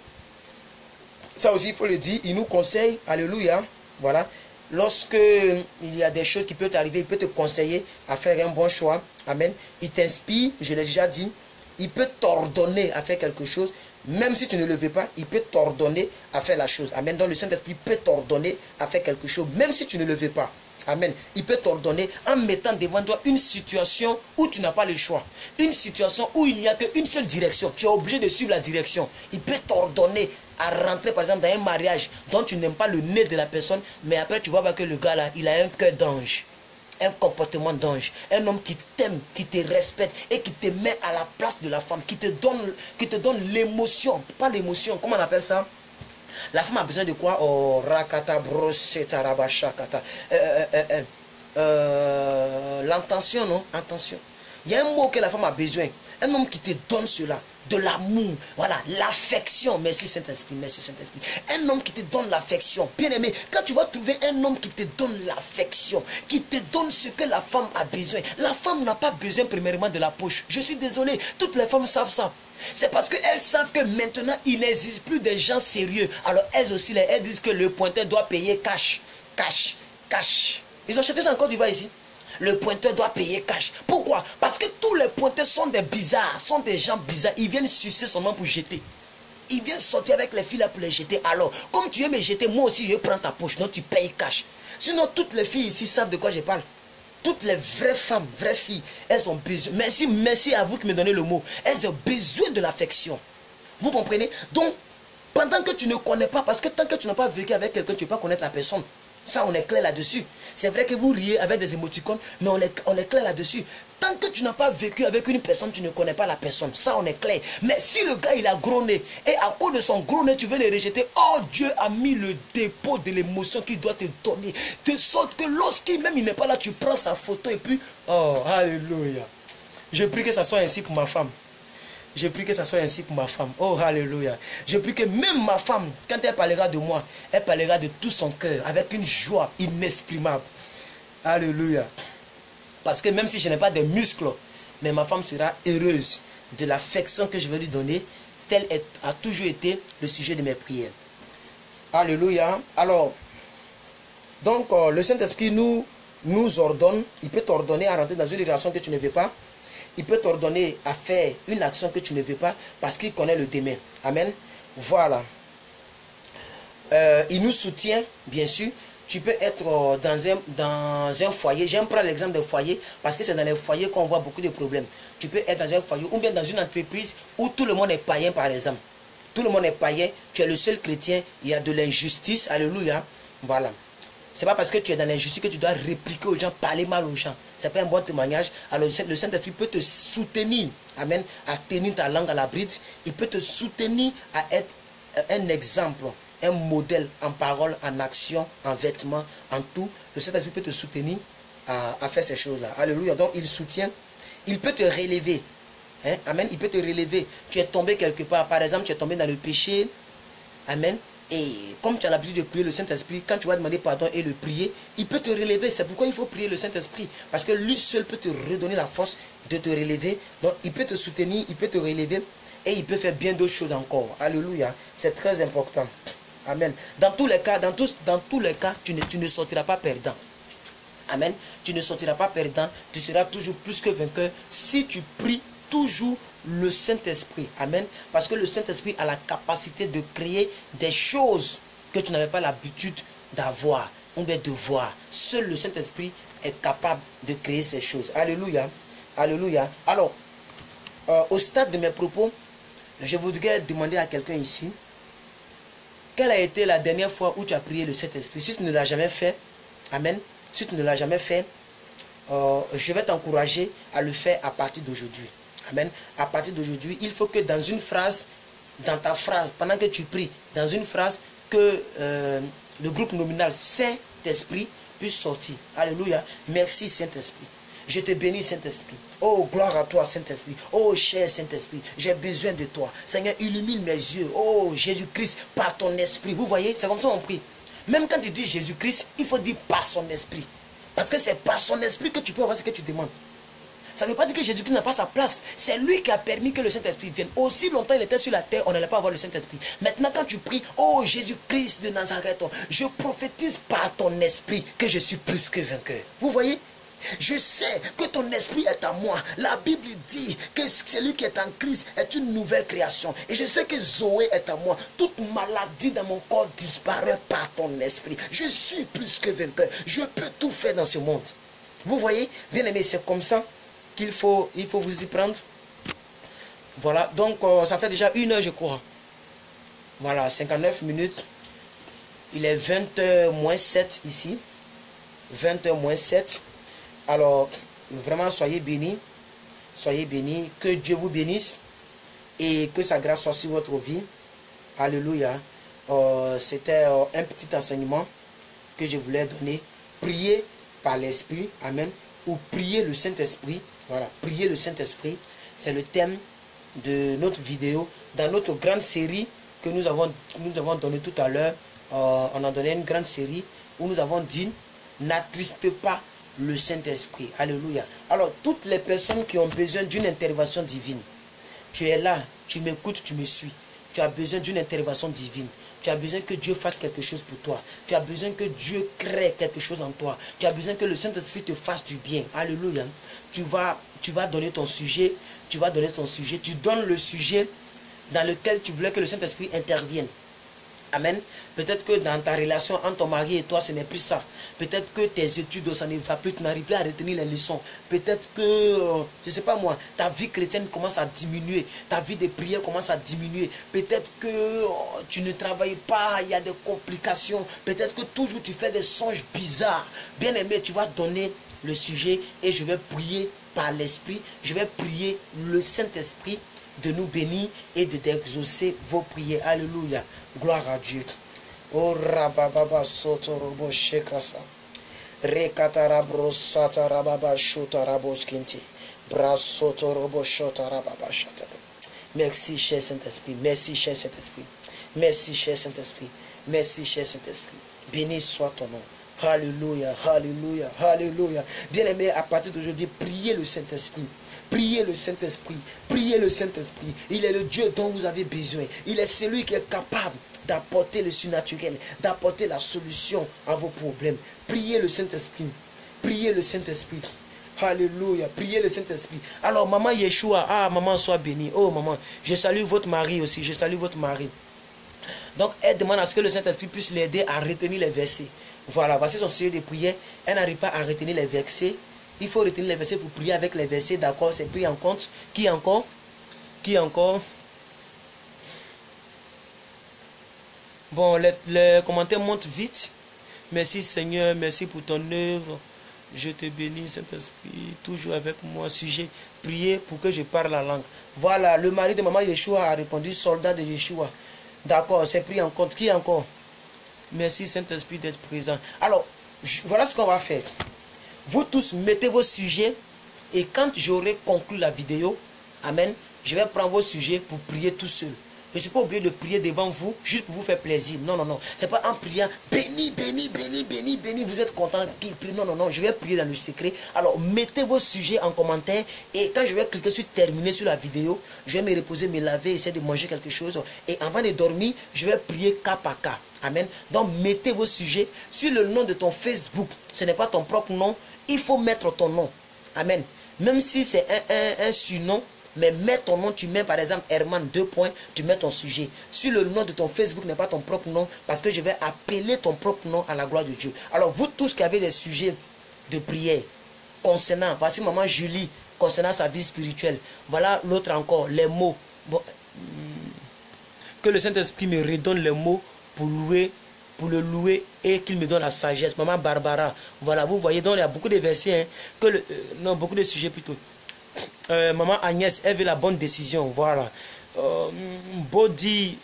ça aussi il faut le dire, il nous conseille, alléluia, voilà. Lorsque il y a des choses qui peuvent t'arriver, il peut te conseiller à faire un bon choix, amen. Il t'inspire, je l'ai déjà dit, il peut t'ordonner à faire quelque chose, même si tu ne le veux pas, il peut t'ordonner à faire la chose, amen. Donc le Saint-Esprit peut t'ordonner à faire quelque chose, même si tu ne le veux pas. Amen. Il peut t'ordonner en mettant devant toi une situation où tu n'as pas le choix. Une situation où il n'y a qu'une seule direction. Tu es obligé de suivre la direction. Il peut t'ordonner à rentrer par exemple dans un mariage dont tu n'aimes pas le nez de la personne. Mais après tu vas voir que le gars là, il a un cœur d'ange. Un comportement d'ange. Un homme qui t'aime, qui te respecte et qui te met à la place de la femme. Qui te donne l'émotion. Pas l'émotion, comment on appelle ça? La femme a besoin de quoi? Oh, rakata brosseta rabashakata. L'intention, non? Intention. Il y a un mot que la femme a besoin. Un homme qui te donne cela, de l'amour, voilà, l'affection. Merci Saint-Esprit, merci Saint-Esprit. Un homme qui te donne l'affection. Bien aimé, quand tu vas trouver un homme qui te donne l'affection, qui te donne ce que la femme a besoin. La femme n'a pas besoin premièrement de la poche. Je suis désolé, toutes les femmes savent ça. C'est parce qu'elles savent que maintenant, il n'existe plus des gens sérieux. Alors elles aussi, elles disent que le pointeur doit payer cash. Cash, cash. Ils ont acheté ça en Côte d'Ivoire ici. Le pointeur doit payer cash. Pourquoi? Parce que tous les pointeurs sont des bizarres, sont des gens bizarres. Ils viennent sucer seulement pour jeter. Ils viennent sortir avec les filles là pour les jeter. Alors, comme tu veux me jeter, moi aussi je prends ta poche. Donc tu payes cash. Sinon, toutes les filles ici savent de quoi je parle. Toutes les vraies femmes, vraies filles, elles ont besoin. Merci à vous qui me donnez le mot. Elles ont besoin de l'affection. Vous comprenez? Donc, pendant que tu ne connais pas, parce que tant que tu n'as pas vécu avec quelqu'un, tu ne peux pas connaître la personne. Ça, on est clair là-dessus. C'est vrai que vous riez avec des émoticônes, mais on est clair là-dessus. Tant que tu n'as pas vécu avec une personne, tu ne connais pas la personne. Ça, on est clair. Mais si le gars, il a gros nez, et à cause de son gros nez, tu veux le rejeter, oh, Dieu a mis le dépôt de l'émotion qu'il doit te donner. De sorte que lorsqu'il même il n'est pas là, tu prends sa photo et puis, oh, alléluia. Je prie que ça soit ainsi pour ma femme. Je prie que ça soit ainsi pour ma femme. Oh, alléluia. Je prie que même ma femme, quand elle parlera de moi, elle parlera de tout son cœur, avec une joie inexprimable. Alléluia. Parce que même si je n'ai pas de muscles, mais ma femme sera heureuse de l'affection que je vais lui donner. Tel a toujours été le sujet de mes prières. Alléluia. Alors, donc, le Saint-Esprit nous ordonne, il peut t'ordonner à rentrer dans une relation que tu ne veux pas. Il peut t'ordonner à faire une action que tu ne veux pas parce qu'il connaît le demain. Amen. Voilà. Il nous soutient, bien sûr. Tu peux être dans un foyer. J'aime prendre l'exemple des foyers parce que c'est dans les foyers qu'on voit beaucoup de problèmes. Tu peux être dans un foyer ou bien dans une entreprise où tout le monde est païen, par exemple. Tout le monde est païen. Tu es le seul chrétien. Il y a de l'injustice. Alléluia. Voilà. C'est pas parce que tu es dans l'injustice que tu dois répliquer aux gens, parler mal aux gens. C'est pas un bon témoignage. Alors le Saint-Esprit peut te soutenir, amen, à tenir ta langue à la bride. Il peut te soutenir à être un exemple, un modèle en parole, en action, en vêtements, en tout. Le Saint-Esprit peut te soutenir à faire ces choses-là. Alléluia. Donc il soutient. Il peut te relever. Hein? Amen. Il peut te relever. Tu es tombé quelque part. Par exemple, tu es tombé dans le péché. Amen. Et comme tu as l'habitude de prier le Saint-Esprit, quand tu vas demander pardon et le prier, il peut te relever. C'est pourquoi il faut prier le Saint-Esprit. Parce que lui seul peut te redonner la force de te relever. Donc il peut te soutenir, il peut te relever. Et il peut faire bien d'autres choses encore. Alléluia. C'est très important. Amen. Dans tous les cas, tu ne sortiras pas perdant. Amen. Tu ne sortiras pas perdant. Tu seras toujours plus que vainqueur si tu pries toujours le Saint-Esprit. Amen. Parce que le Saint-Esprit a la capacité de créer des choses que tu n'avais pas l'habitude d'avoir ou bien de voir. Seul le Saint-Esprit est capable de créer ces choses. Alléluia. Alléluia. Alors, au stade de mes propos, je voudrais demander à quelqu'un ici, quelle a été la dernière fois où tu as prié le Saint-Esprit? Si tu ne l'as jamais fait, amen. Si tu ne l'as jamais fait, je vais t'encourager à le faire à partir d'aujourd'hui. Amen. À partir d'aujourd'hui, il faut que dans une phrase, dans ta phrase, pendant que tu pries, dans une phrase, que le groupe nominal Saint-Esprit puisse sortir. Alléluia. Merci Saint-Esprit. Je te bénis Saint-Esprit. Oh, gloire à toi Saint-Esprit. Oh, cher Saint-Esprit, j'ai besoin de toi. Seigneur, illumine mes yeux. Oh, Jésus-Christ, par ton esprit. Vous voyez, c'est comme ça qu'on prie. Même quand tu dis Jésus-Christ, il faut dire par son esprit. Parce que c'est par son esprit que tu peux avoir ce que tu demandes. Ça ne veut pas dire que Jésus-Christ n'a pas sa place. C'est lui qui a permis que le Saint-Esprit vienne. Aussi longtemps il était sur la terre, on n'allait pas avoir le Saint-Esprit. Maintenant quand tu pries, oh Jésus-Christ de Nazareth, je prophétise par ton esprit que je suis plus que vainqueur. Vous voyez? Je sais que ton esprit est à moi. La Bible dit que celui qui est en Christ est une nouvelle création. Et je sais que Zoé est à moi. Toute maladie dans mon corps disparaît par ton esprit. Je suis plus que vainqueur. Je peux tout faire dans ce monde. Vous voyez? Bien aimé, c'est comme ça qu'il faut vous y prendre. Voilà, donc ça fait déjà 1 heure je crois. Voilà, 59 minutes. Il est 20h moins 7 ici. 20h moins 7. Alors, vraiment soyez bénis. Soyez bénis. Que Dieu vous bénisse. Et que sa grâce soit sur votre vie. Alléluia. C'était un petit enseignement que je voulais donner. Priez par l'Esprit. Amen. Ou priez le Saint-Esprit. Voilà, priez le Saint-Esprit. C'est le thème de notre vidéo. Dans notre grande série que nous avons donnée tout à l'heure, on a donné une grande série où nous avons dit n'attriste pas le Saint-Esprit. Alléluia. Alors, toutes les personnes qui ont besoin d'une intervention divine, tu es là, tu m'écoutes, tu me suis. Tu as besoin d'une intervention divine. Tu as besoin que Dieu fasse quelque chose pour toi. Tu as besoin que Dieu crée quelque chose en toi. Tu as besoin que le Saint-Esprit te fasse du bien. Alléluia. Tu vas donner ton sujet. Tu vas donner ton sujet. Tu donnes le sujet dans lequel tu voulais que le Saint-Esprit intervienne. Amen. Peut-être que dans ta relation entre ton mari et toi, ce n'est plus ça. Peut-être que tes études, ça ne va plus, tu n'arrives plus à retenir les leçons. Peut-être que, je ne sais pas moi, ta vie chrétienne commence à diminuer. Ta vie de prière commence à diminuer. Peut-être que tu ne travailles pas, il y a des complications. Peut-être que toujours tu fais des songes bizarres. Bien aimé, tu vas donner le sujet et je vais prier par l'Esprit. Je vais prier le Saint-Esprit de nous bénir et d'exaucer vos prières. Alléluia. Gloire à Dieu. Oh rababa soto robo shekrasa. Rekatarabro satarababa shotaraboskinti. Brasoto robo shotarababa shata. Merci cher Saint-Esprit. Merci cher Saint-Esprit. Merci cher Saint-Esprit. Merci cher Saint-Esprit. Béni soit ton nom. Alléluia, alléluia, alléluia. Bien-aimé, à partir d'aujourd'hui, priez le Saint-Esprit. Priez le Saint-Esprit. Priez le Saint-Esprit. Il est le Dieu dont vous avez besoin. Il est celui qui est capable d'apporter le surnaturel, d'apporter la solution à vos problèmes. Priez le Saint-Esprit. Priez le Saint-Esprit. Alléluia. Priez le Saint-Esprit. Alors, maman Yeshua, ah, maman, sois bénie. Oh, maman, je salue votre mari aussi. Je salue votre mari. Donc, elle demande à ce que le Saint-Esprit puisse l'aider à retenir les versets. Voilà, voici son sujet de prière. Elle n'arrive pas à retenir les versets. Il faut retenir les versets pour prier avec les versets. D'accord, c'est pris en compte. Qui encore? Qui encore? Bon, les commentaires montent vite. Merci Seigneur, merci pour ton œuvre. Je te bénis, Saint-Esprit, toujours avec moi. Sujet, prier pour que je parle la langue. Voilà, le mari de maman Yeshua a répondu, soldat de Yeshua. D'accord, c'est pris en compte. Qui encore? Merci Saint-Esprit d'être présent. Alors, voilà ce qu'on va faire. Vous tous mettez vos sujets et quand j'aurai conclu la vidéo, amen, je vais prendre vos sujets pour prier tout seul. Je ne suis pas obligé de prier devant vous juste pour vous faire plaisir. Non, non, non. Ce n'est pas en priant, béni, béni, béni, béni, béni, vous êtes content qu'il prie. Non, non, non. Je vais prier dans le secret. Alors, mettez vos sujets en commentaire et quand je vais cliquer sur terminer sur la vidéo, je vais me reposer, me laver, essayer de manger quelque chose. Et avant de dormir, je vais prier cas par cas. Amen. Donc, mettez vos sujets sur le nom de ton Facebook. Ce n'est pas ton propre nom. Il faut mettre ton nom. Amen. Même si c'est un surnom, mais mets ton nom, tu mets par exemple Herman 2 points, tu mets ton sujet. Si le nom de ton Facebook n'est pas ton propre nom, parce que je vais appeler ton propre nom à la gloire de Dieu. Alors vous tous qui avez des sujets de prière concernant, voici maman Julie, concernant sa vie spirituelle. Voilà l'autre encore, les mots. Bon, que le Saint-Esprit me redonne les mots pour le louer et qu'il me donne la sagesse. Maman Barbara, voilà, vous voyez, donc il y a beaucoup de versets, hein, non, beaucoup de sujets plutôt. Maman Agnès, elle veut la bonne décision, voilà. Body,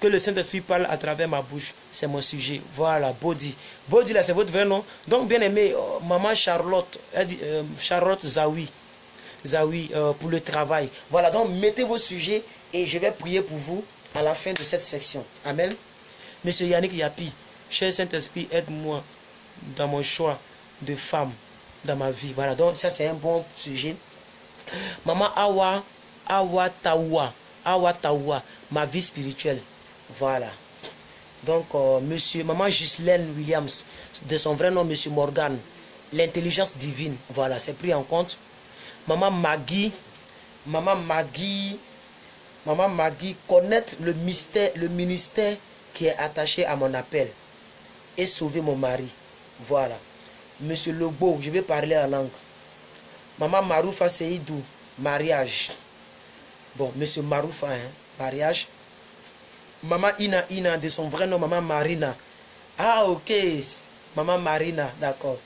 que le Saint-Esprit parle à travers ma bouche, c'est mon sujet, voilà, Body. Body là, c'est votre vrai nom. Donc, bien aimé, maman Charlotte, Charlotte Zawi, pour le travail. Voilà, donc mettez vos sujets et je vais prier pour vous à la fin de cette section. Amen. Monsieur Yannick Yapi, cher Saint-Esprit, aide-moi dans mon choix de femme dans ma vie. Voilà, donc ça c'est un bon sujet. Maman Awa Tawa, ma vie spirituelle. Voilà. Donc, maman Ghislaine Williams, de son vrai nom, monsieur Morgan, l'intelligence divine. Voilà, c'est pris en compte. Maman Maggie, connaître le ministère qui est attaché à mon appel et sauver mon mari. Voilà. Monsieur Lobo, je vais parler en langue. Maman Maroufa Seydou, mariage. Bon, monsieur Maroufa, hein, mariage. Maman Ina, de son vrai nom, maman Marina. Ah, ok. Maman Marina, d'accord.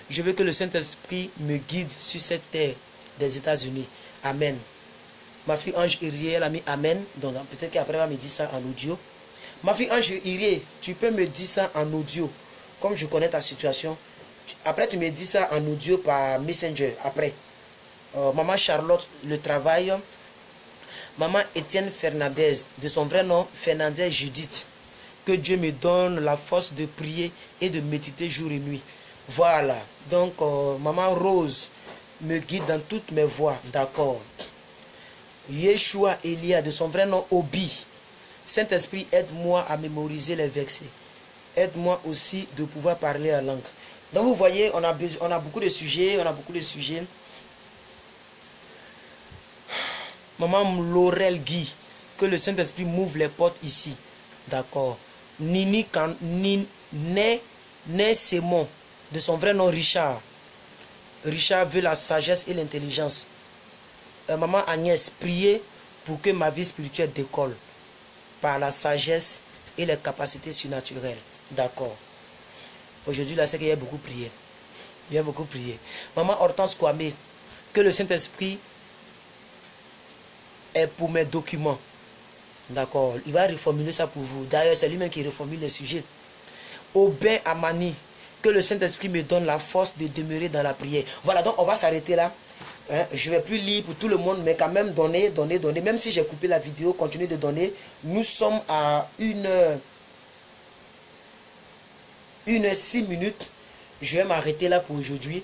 Je veux que le Saint-Esprit me guide sur cette terre des États-Unis. Amen. Ma fille Ange Irié, elle a mis Amen. Donc peut-être qu'après, elle va me dire ça en audio. Ma fille Ange Irié, tu peux me dire ça en audio. Comme je connais ta situation. Après, tu me dis ça en audio par Messenger. Après. Maman Charlotte, le travail. Maman Étienne Fernandez, de son vrai nom, Fernandez Judith. Que Dieu me donne la force de prier et de méditer jour et nuit. Voilà. Donc, Maman Rose me guide dans toutes mes voies. D'accord. Yeshua Elia, de son vrai nom, Obi. Saint-Esprit, aide-moi à mémoriser les versets. Aide-moi aussi de pouvoir parler la langue. Donc, vous voyez, on a beaucoup de sujets. Maman Laurel Guy, que le Saint-Esprit m'ouvre les portes ici. D'accord. Nini Simon, de son vrai nom Richard. Richard veut la sagesse et l'intelligence. Maman Agnès, priez pour que ma vie spirituelle décolle par la sagesse et les capacités surnaturelles. D'accord. Aujourd'hui, là, c'est qu'il y a beaucoup prié. Il y a beaucoup prié. Maman Hortense Kwame, que le Saint-Esprit est pour mes documents. D'accord. Il va reformuler ça pour vous. D'ailleurs, c'est lui-même qui reformule le sujet. Aubin Amani, que le Saint-Esprit me donne la force de demeurer dans la prière. Voilà, donc on va s'arrêter là. Je ne vais plus lire pour tout le monde, mais quand même donner. Même si j'ai coupé la vidéo, continuez de donner. Nous sommes à 1h06 minutes. Je vais m'arrêter là pour aujourd'hui.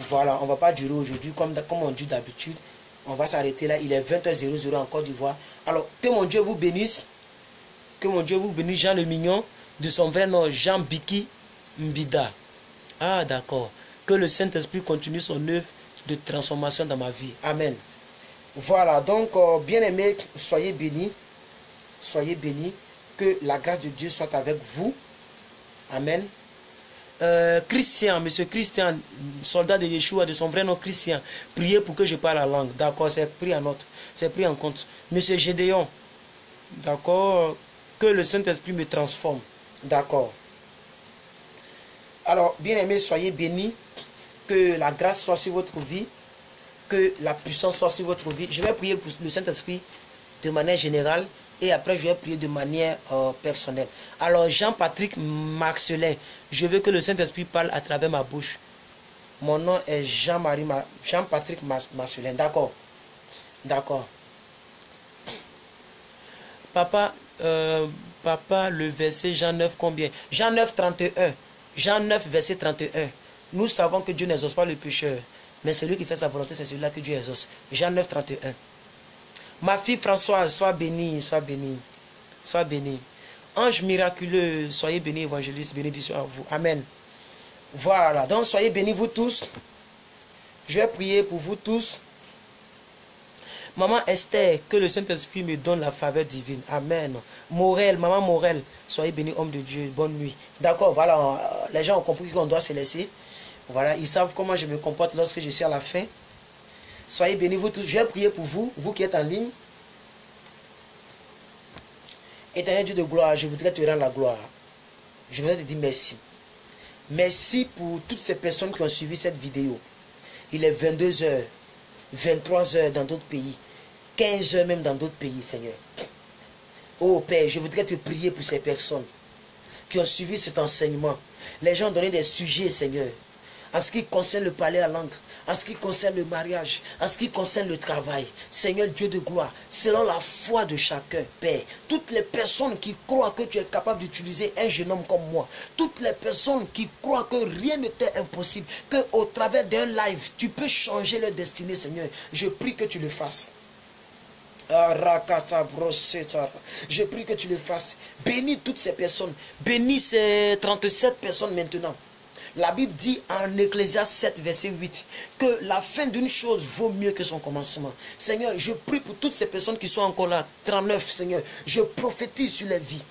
Voilà, on ne va pas durer aujourd'hui comme on dit d'habitude. On va s'arrêter là. Il est 20h00 en Côte d'Ivoire. Alors, que mon Dieu vous bénisse. Que mon Dieu vous bénisse. Jean le Mignon, de son vrai nom, Jean Biki Mbida. Ah, d'accord. Que le Saint-Esprit continue son œuvre de transformation dans ma vie. Amen. Voilà, donc, bien-aimés, soyez bénis. Soyez bénis. Que la grâce de Dieu soit avec vous. Amen. Christian, monsieur Christian, soldat de Yeshua, de son vrai nom Christian, priez pour que je parle la langue. D'accord, c'est pris en note, c'est pris en compte. Monsieur Gédéon, d'accord, que le Saint-Esprit me transforme. D'accord. Alors, bien-aimés, soyez bénis. Que la grâce soit sur votre vie. Que la puissance soit sur votre vie. Je vais prier pour le Saint-Esprit de manière générale. Et après, je vais prier de manière personnelle. Alors, Jean-Patrick Marcelin, je veux que le Saint-Esprit parle à travers ma bouche. Mon nom est Jean-Patrick Marcelin. D'accord. D'accord. Papa, le verset Jean 9, combien? Jean 9, 31. Jean 9, verset 31. Nous savons que Dieu n'exauce pas le pécheur. Mais celui qui fait sa volonté, c'est celui-là que Dieu exauce. Jean 9, 31. Ma fille Françoise, sois bénie, sois bénie, sois bénie. Ange miraculeux, soyez bénis, évangéliste, bénédiction à vous. Amen. Voilà, donc soyez bénis vous tous. Je vais prier pour vous tous. Maman Esther, que le Saint-Esprit me donne la faveur divine. Amen. Morel, maman Morel, soyez bénis, homme de Dieu, bonne nuit. D'accord, voilà, les gens ont compris qu'on doit se laisser. Voilà, ils savent comment je me comporte lorsque je suis à la fin. Soyez bénis vous tous. Je vais prier pour vous, vous qui êtes en ligne. Éternel Dieu de gloire, je voudrais te rendre la gloire. Je voudrais te dire merci. Merci pour toutes ces personnes qui ont suivi cette vidéo. Il est 22h, 23h dans d'autres pays, 15h même dans d'autres pays, Seigneur. Oh Père, je voudrais te prier pour ces personnes qui ont suivi cet enseignement. Les gens ont donné des sujets, Seigneur. En ce qui concerne le parler à langue, en ce qui concerne le mariage, en ce qui concerne le travail. Seigneur Dieu de gloire, selon la foi de chacun, Père, toutes les personnes qui croient que tu es capable d'utiliser un jeune homme comme moi, toutes les personnes qui croient que rien n'était impossible, qu'au travers d'un live, tu peux changer leur destinée, Seigneur, je prie que tu le fasses. Je prie que tu le fasses. Bénis toutes ces personnes. Bénis ces 37 personnes maintenant. La Bible dit en Ecclésiaste 7, verset 8, que la fin d'une chose vaut mieux que son commencement. Seigneur, je prie pour toutes ces personnes qui sont encore là, 39, Seigneur, je prophétise sur les vies.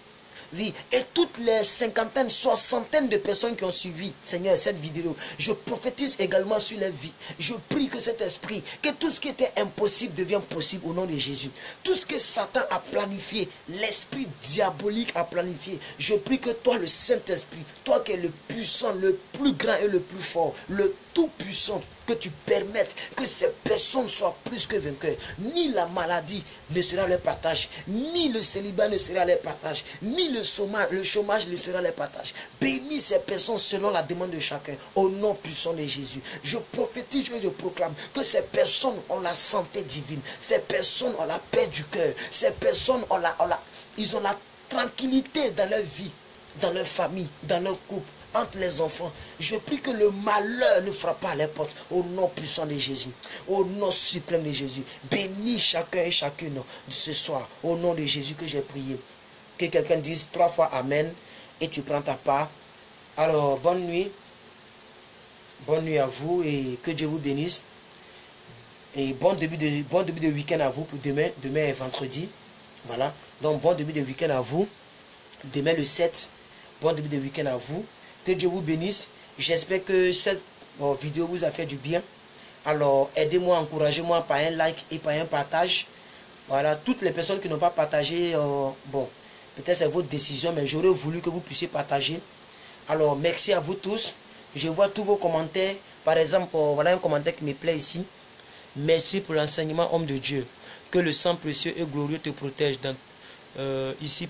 Oui, et toutes les cinquantaines, soixantaines de personnes qui ont suivi, Seigneur, cette vidéo, je prophétise également sur les vies. Je prie que cet esprit, que tout ce qui était impossible devienne possible au nom de Jésus. Tout ce que Satan a planifié, l'esprit diabolique a planifié, je prie que toi, le Saint-Esprit, toi qui es le puissant, le plus grand et le plus fort, le tout-puissant, que tu permettes que ces personnes soient plus que vainqueurs. Ni la maladie ne sera leur partage, ni le célibat ne sera leur partage, ni le chômage ne sera leur partage. Bénis ces personnes selon la demande de chacun, au nom puissant de Jésus. Je prophétise et je proclame que ces personnes ont la santé divine, ces personnes ont la paix du cœur, ces personnes ils ont la tranquillité dans leur vie, dans leur famille, dans leur couple, entre les enfants. Je prie que le malheur ne frappe pas à les portes, au nom puissant de Jésus, au nom suprême de Jésus. Bénis chacun et chacune de ce soir, au nom de Jésus que j'ai prié. Que quelqu'un dise 3 fois Amen et tu prends ta part. Alors, bonne nuit à vous et que Dieu vous bénisse. Et bon début de week-end à vous pour demain. Demain est vendredi. Voilà. Donc, bon début de week-end à vous. Demain le 7. Bon début de week-end à vous. Que Dieu vous bénisse. J'espère que cette vidéo vous a fait du bien. Alors, aidez-moi, encouragez-moi par un like et par un partage. Voilà. Toutes les personnes qui n'ont pas partagé, bon, peut-être c'est votre décision, mais j'aurais voulu que vous puissiez partager. Alors, merci à vous tous. Je vois tous vos commentaires. Par exemple, voilà un commentaire qui me plaît ici. Merci pour l'enseignement, homme de Dieu. Que le sang précieux et glorieux te protège. Ici,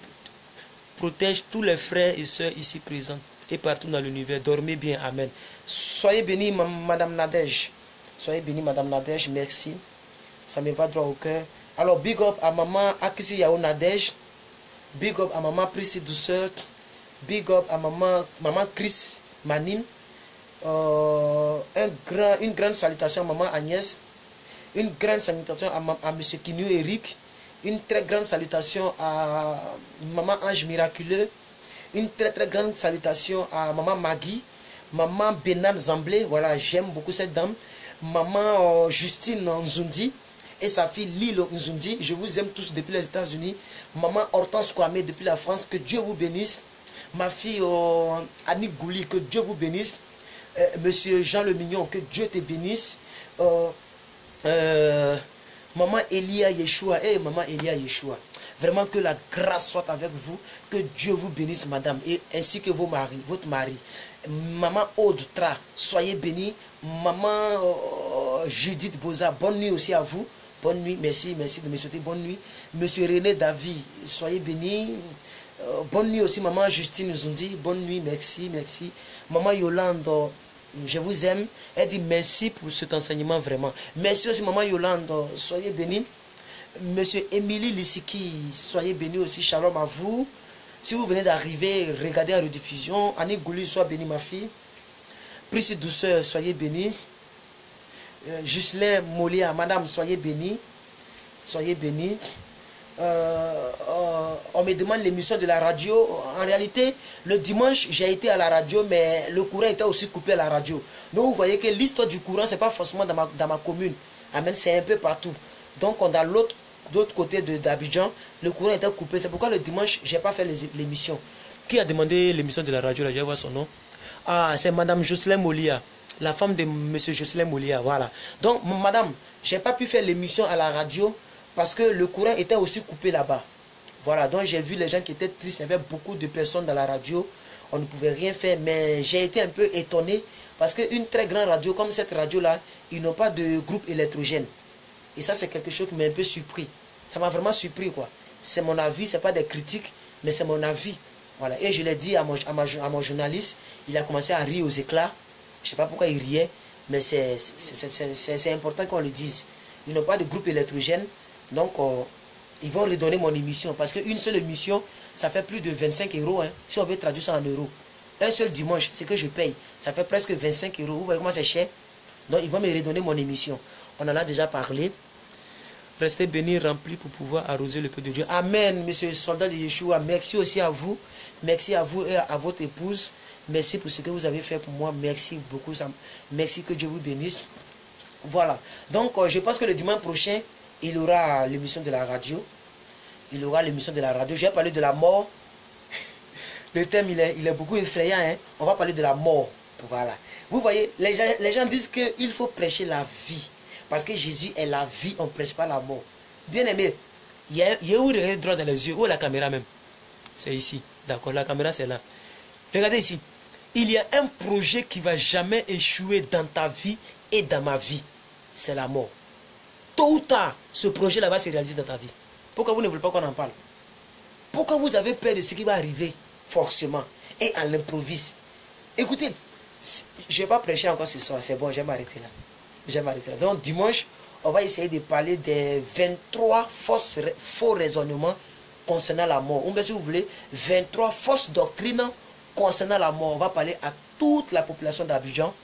protège tous les frères et sœurs ici présents et partout dans l'univers. Dormez bien. Amen. Soyez bénis, Madame Nadège. Soyez bénis, Madame Nadège. Merci. Ça me va droit au cœur. Alors, big up à Maman Akisi Yao Nadège. Big up à Maman Prissy Douceur. Big up à Maman Chris Manin. Une grande salutation à Maman Agnès. Une grande salutation à M. Kinu Eric. Une très grande salutation à Maman Ange Miraculeux. Une très grande salutation à Maman Maggie. Maman Benam Zamblé. Voilà, j'aime beaucoup cette dame. Maman Justine Nzundi et sa fille Lilo Nzundi. Je vous aime tous depuis les États-Unis. Maman Hortense Kwame depuis la France. Que Dieu vous bénisse. Ma fille Annie Gouli. Que Dieu vous bénisse. Monsieur Jean Le Mignon. Que Dieu te bénisse. Maman Elia Yeshua. Maman Elia Yeshua. Vraiment que la grâce soit avec vous. Que Dieu vous bénisse, madame. Et ainsi que votre mari. Maman Aude Tra. Soyez bénis. Maman Judith Boza. Bonne nuit aussi à vous. Bonne nuit. Merci de me souhaiter bonne nuit. Monsieur René David. Soyez bénis. Bonne nuit aussi, maman Justine Zundi. Bonne nuit. Merci. Maman Yolande. Je vous aime. Elle dit merci pour cet enseignement vraiment. Merci aussi maman Yolande. Soyez bénis. Monsieur Émilie Lissiki. Soyez bénis aussi. Shalom à vous. Si vous venez d'arriver, regardez en rediffusion. Annie Gouli, sois bénie ma fille. Prissy Douceur, soyez bénie. Ghislain Molia, madame, soyez bénie. Soyez bénie. On me demande l'émission de la radio. En réalité, le dimanche, j'ai été à la radio, mais le courant était aussi coupé à la radio. Donc, vous voyez que l'histoire du courant, ce n'est pas forcément dans ma commune. Amen, c'est un peu partout. Donc, on a l'autre côté d'Abidjan, le courant était coupé. C'est pourquoi le dimanche, je n'ai pas fait l'émission. Qui a demandé l'émission de la radio? Là, je vais voir son nom. Ah, c'est madame Jocelyn Molia, la femme de monsieur Jocelyn Molia. Voilà. Donc, madame, je n'ai pas pu faire l'émission à la radio parce que le courant était aussi coupé là-bas. Voilà, donc j'ai vu les gens qui étaient tristes. Il y avait beaucoup de personnes dans la radio. On ne pouvait rien faire, mais j'ai été un peu étonné parce qu'une très grande radio comme cette radio-là, ils n'ont pas de groupe électrogène. Et ça, c'est quelque chose qui m'a un peu surpris. Ça m'a vraiment surpris, quoi. C'est mon avis, ce n'est pas des critiques, mais c'est mon avis. Voilà. Et je l'ai dit à mon journaliste, il a commencé à rire aux éclats. Je ne sais pas pourquoi il riait, mais c'est important qu'on le dise. Ils n'ont pas de groupe électrogène, donc ils vont redonner mon émission. Parce qu'une seule émission, ça fait plus de 25 €, hein, si on veut traduire ça en euros. Un seul dimanche, c'est que je paye. Ça fait presque 25 €. Vous voyez comment c'est cher? Donc ils vont me redonner mon émission. On en a déjà parlé. Restez bénis, remplis pour pouvoir arroser le peuple de Dieu. Amen, monsieur soldat de Yeshua. Merci aussi à vous. Merci à vous et à votre épouse. Merci pour ce que vous avez fait pour moi. Merci beaucoup. Merci, que Dieu vous bénisse. Voilà. Donc, je pense que le dimanche prochain, il y aura l'émission de la radio. Il y aura l'émission de la radio. Je vais parler de la mort. Le thème, il est beaucoup effrayant. Hein? On va parler de la mort. Voilà. Vous voyez, les gens disent qu'il faut prêcher la vie. Parce que Jésus est la vie, on ne prêche pas la mort. Bien aimé, il y a où regarder droit dans les yeux? Où est la caméra même? C'est ici. D'accord, la caméra c'est là. Regardez ici. Il y a un projet qui ne va jamais échouer dans ta vie et dans ma vie, c'est la mort. Tôt ou tard, ce projet-là va se réaliser dans ta vie. Pourquoi vous ne voulez pas qu'on en parle? Pourquoi vous avez peur de ce qui va arriver forcément et à l'improviste? Écoutez, je ne vais pas prêcher encore ce soir, c'est bon, je vais m'arrêter là. Je vais m'arrêter là. Donc dimanche, on va essayer de parler des 23 faux raisonnements concernant la mort. Ou bien si vous voulez, 23 fausses doctrines concernant la mort. On va parler à toute la population d'Abidjan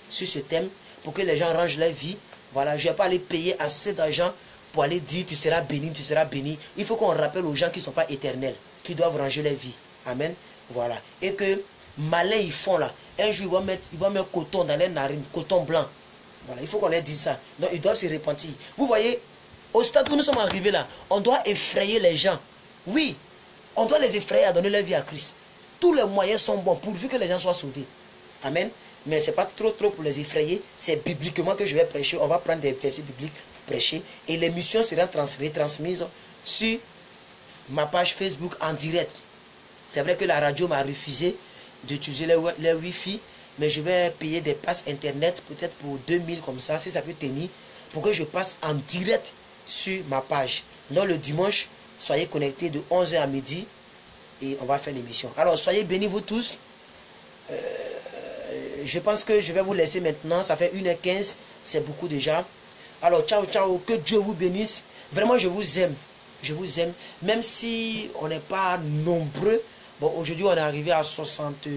sur ce thème pour que les gens rangent leur vie. Voilà, je ne vais pas aller payer assez d'argent pour aller dire tu seras béni, tu seras béni. Il faut qu'on rappelle aux gens qui ne sont pas éternels, qui doivent ranger leur vie. Amen. Voilà. Et que malin ils font là. Un jour ils vont mettre coton dans les narines, coton blanc. Voilà, il faut qu'on leur dise ça. Donc ils doivent se repentir. Vous voyez, au stade où nous sommes arrivés là, on doit effrayer les gens. Oui, on doit les effrayer à donner leur vie à Christ. Tous les moyens sont bons pourvu que les gens soient sauvés. Amen. Mais ce n'est pas trop pour les effrayer. C'est bibliquement que je vais prêcher. On va prendre des versets bibliques pour prêcher. Et l'émission sera transmise sur ma page Facebook en direct. C'est vrai que la radio m'a refusé d'utiliser les Wi-Fi. Mais je vais payer des passes internet peut-être pour 2000 comme ça, si ça peut tenir, pour que je passe en direct sur ma page. Donc le dimanche, soyez connectés de 11h à midi et on va faire l'émission. Alors soyez bénis vous tous. Je pense que je vais vous laisser maintenant. Ça fait 1h15, c'est beaucoup déjà. Alors ciao, ciao, que Dieu vous bénisse. Vraiment, je vous aime. Je vous aime. Même si on n'est pas nombreux. Bon, aujourd'hui, on est arrivé à 60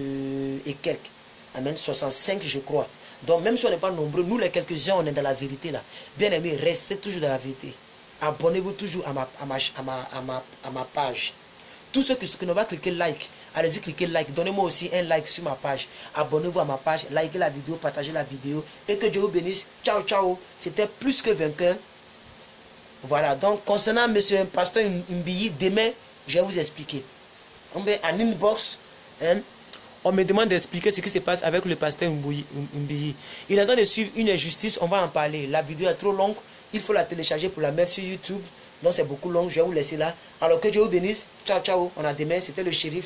et quelques. Amen, 65 je crois. Donc même si on n'est pas nombreux, nous les quelques-uns, on est dans la vérité là. Bien aimé, restez toujours dans la vérité. Abonnez-vous toujours à ma page. Tous ceux qui n'ont pas cliqué like, allez-y cliquez like. Donnez-moi aussi un like sur ma page. Abonnez-vous à ma page, likez la vidéo, partagez la vidéo. Et que Dieu vous bénisse. Ciao, ciao. C'était plus que vainqueur. Voilà, donc concernant M. Pasteur Mbiyi, demain, je vais vous expliquer. On met en inbox, on me demande d'expliquer ce qui se passe avec le pasteur Mbiyi. Il est en train de suivre une injustice, on va en parler. La vidéo est trop longue, il faut la télécharger pour la mettre sur YouTube. Donc c'est beaucoup long, je vais vous laisser là. Alors que Dieu vous bénisse. Ciao, ciao. On a demain, c'était le shérif.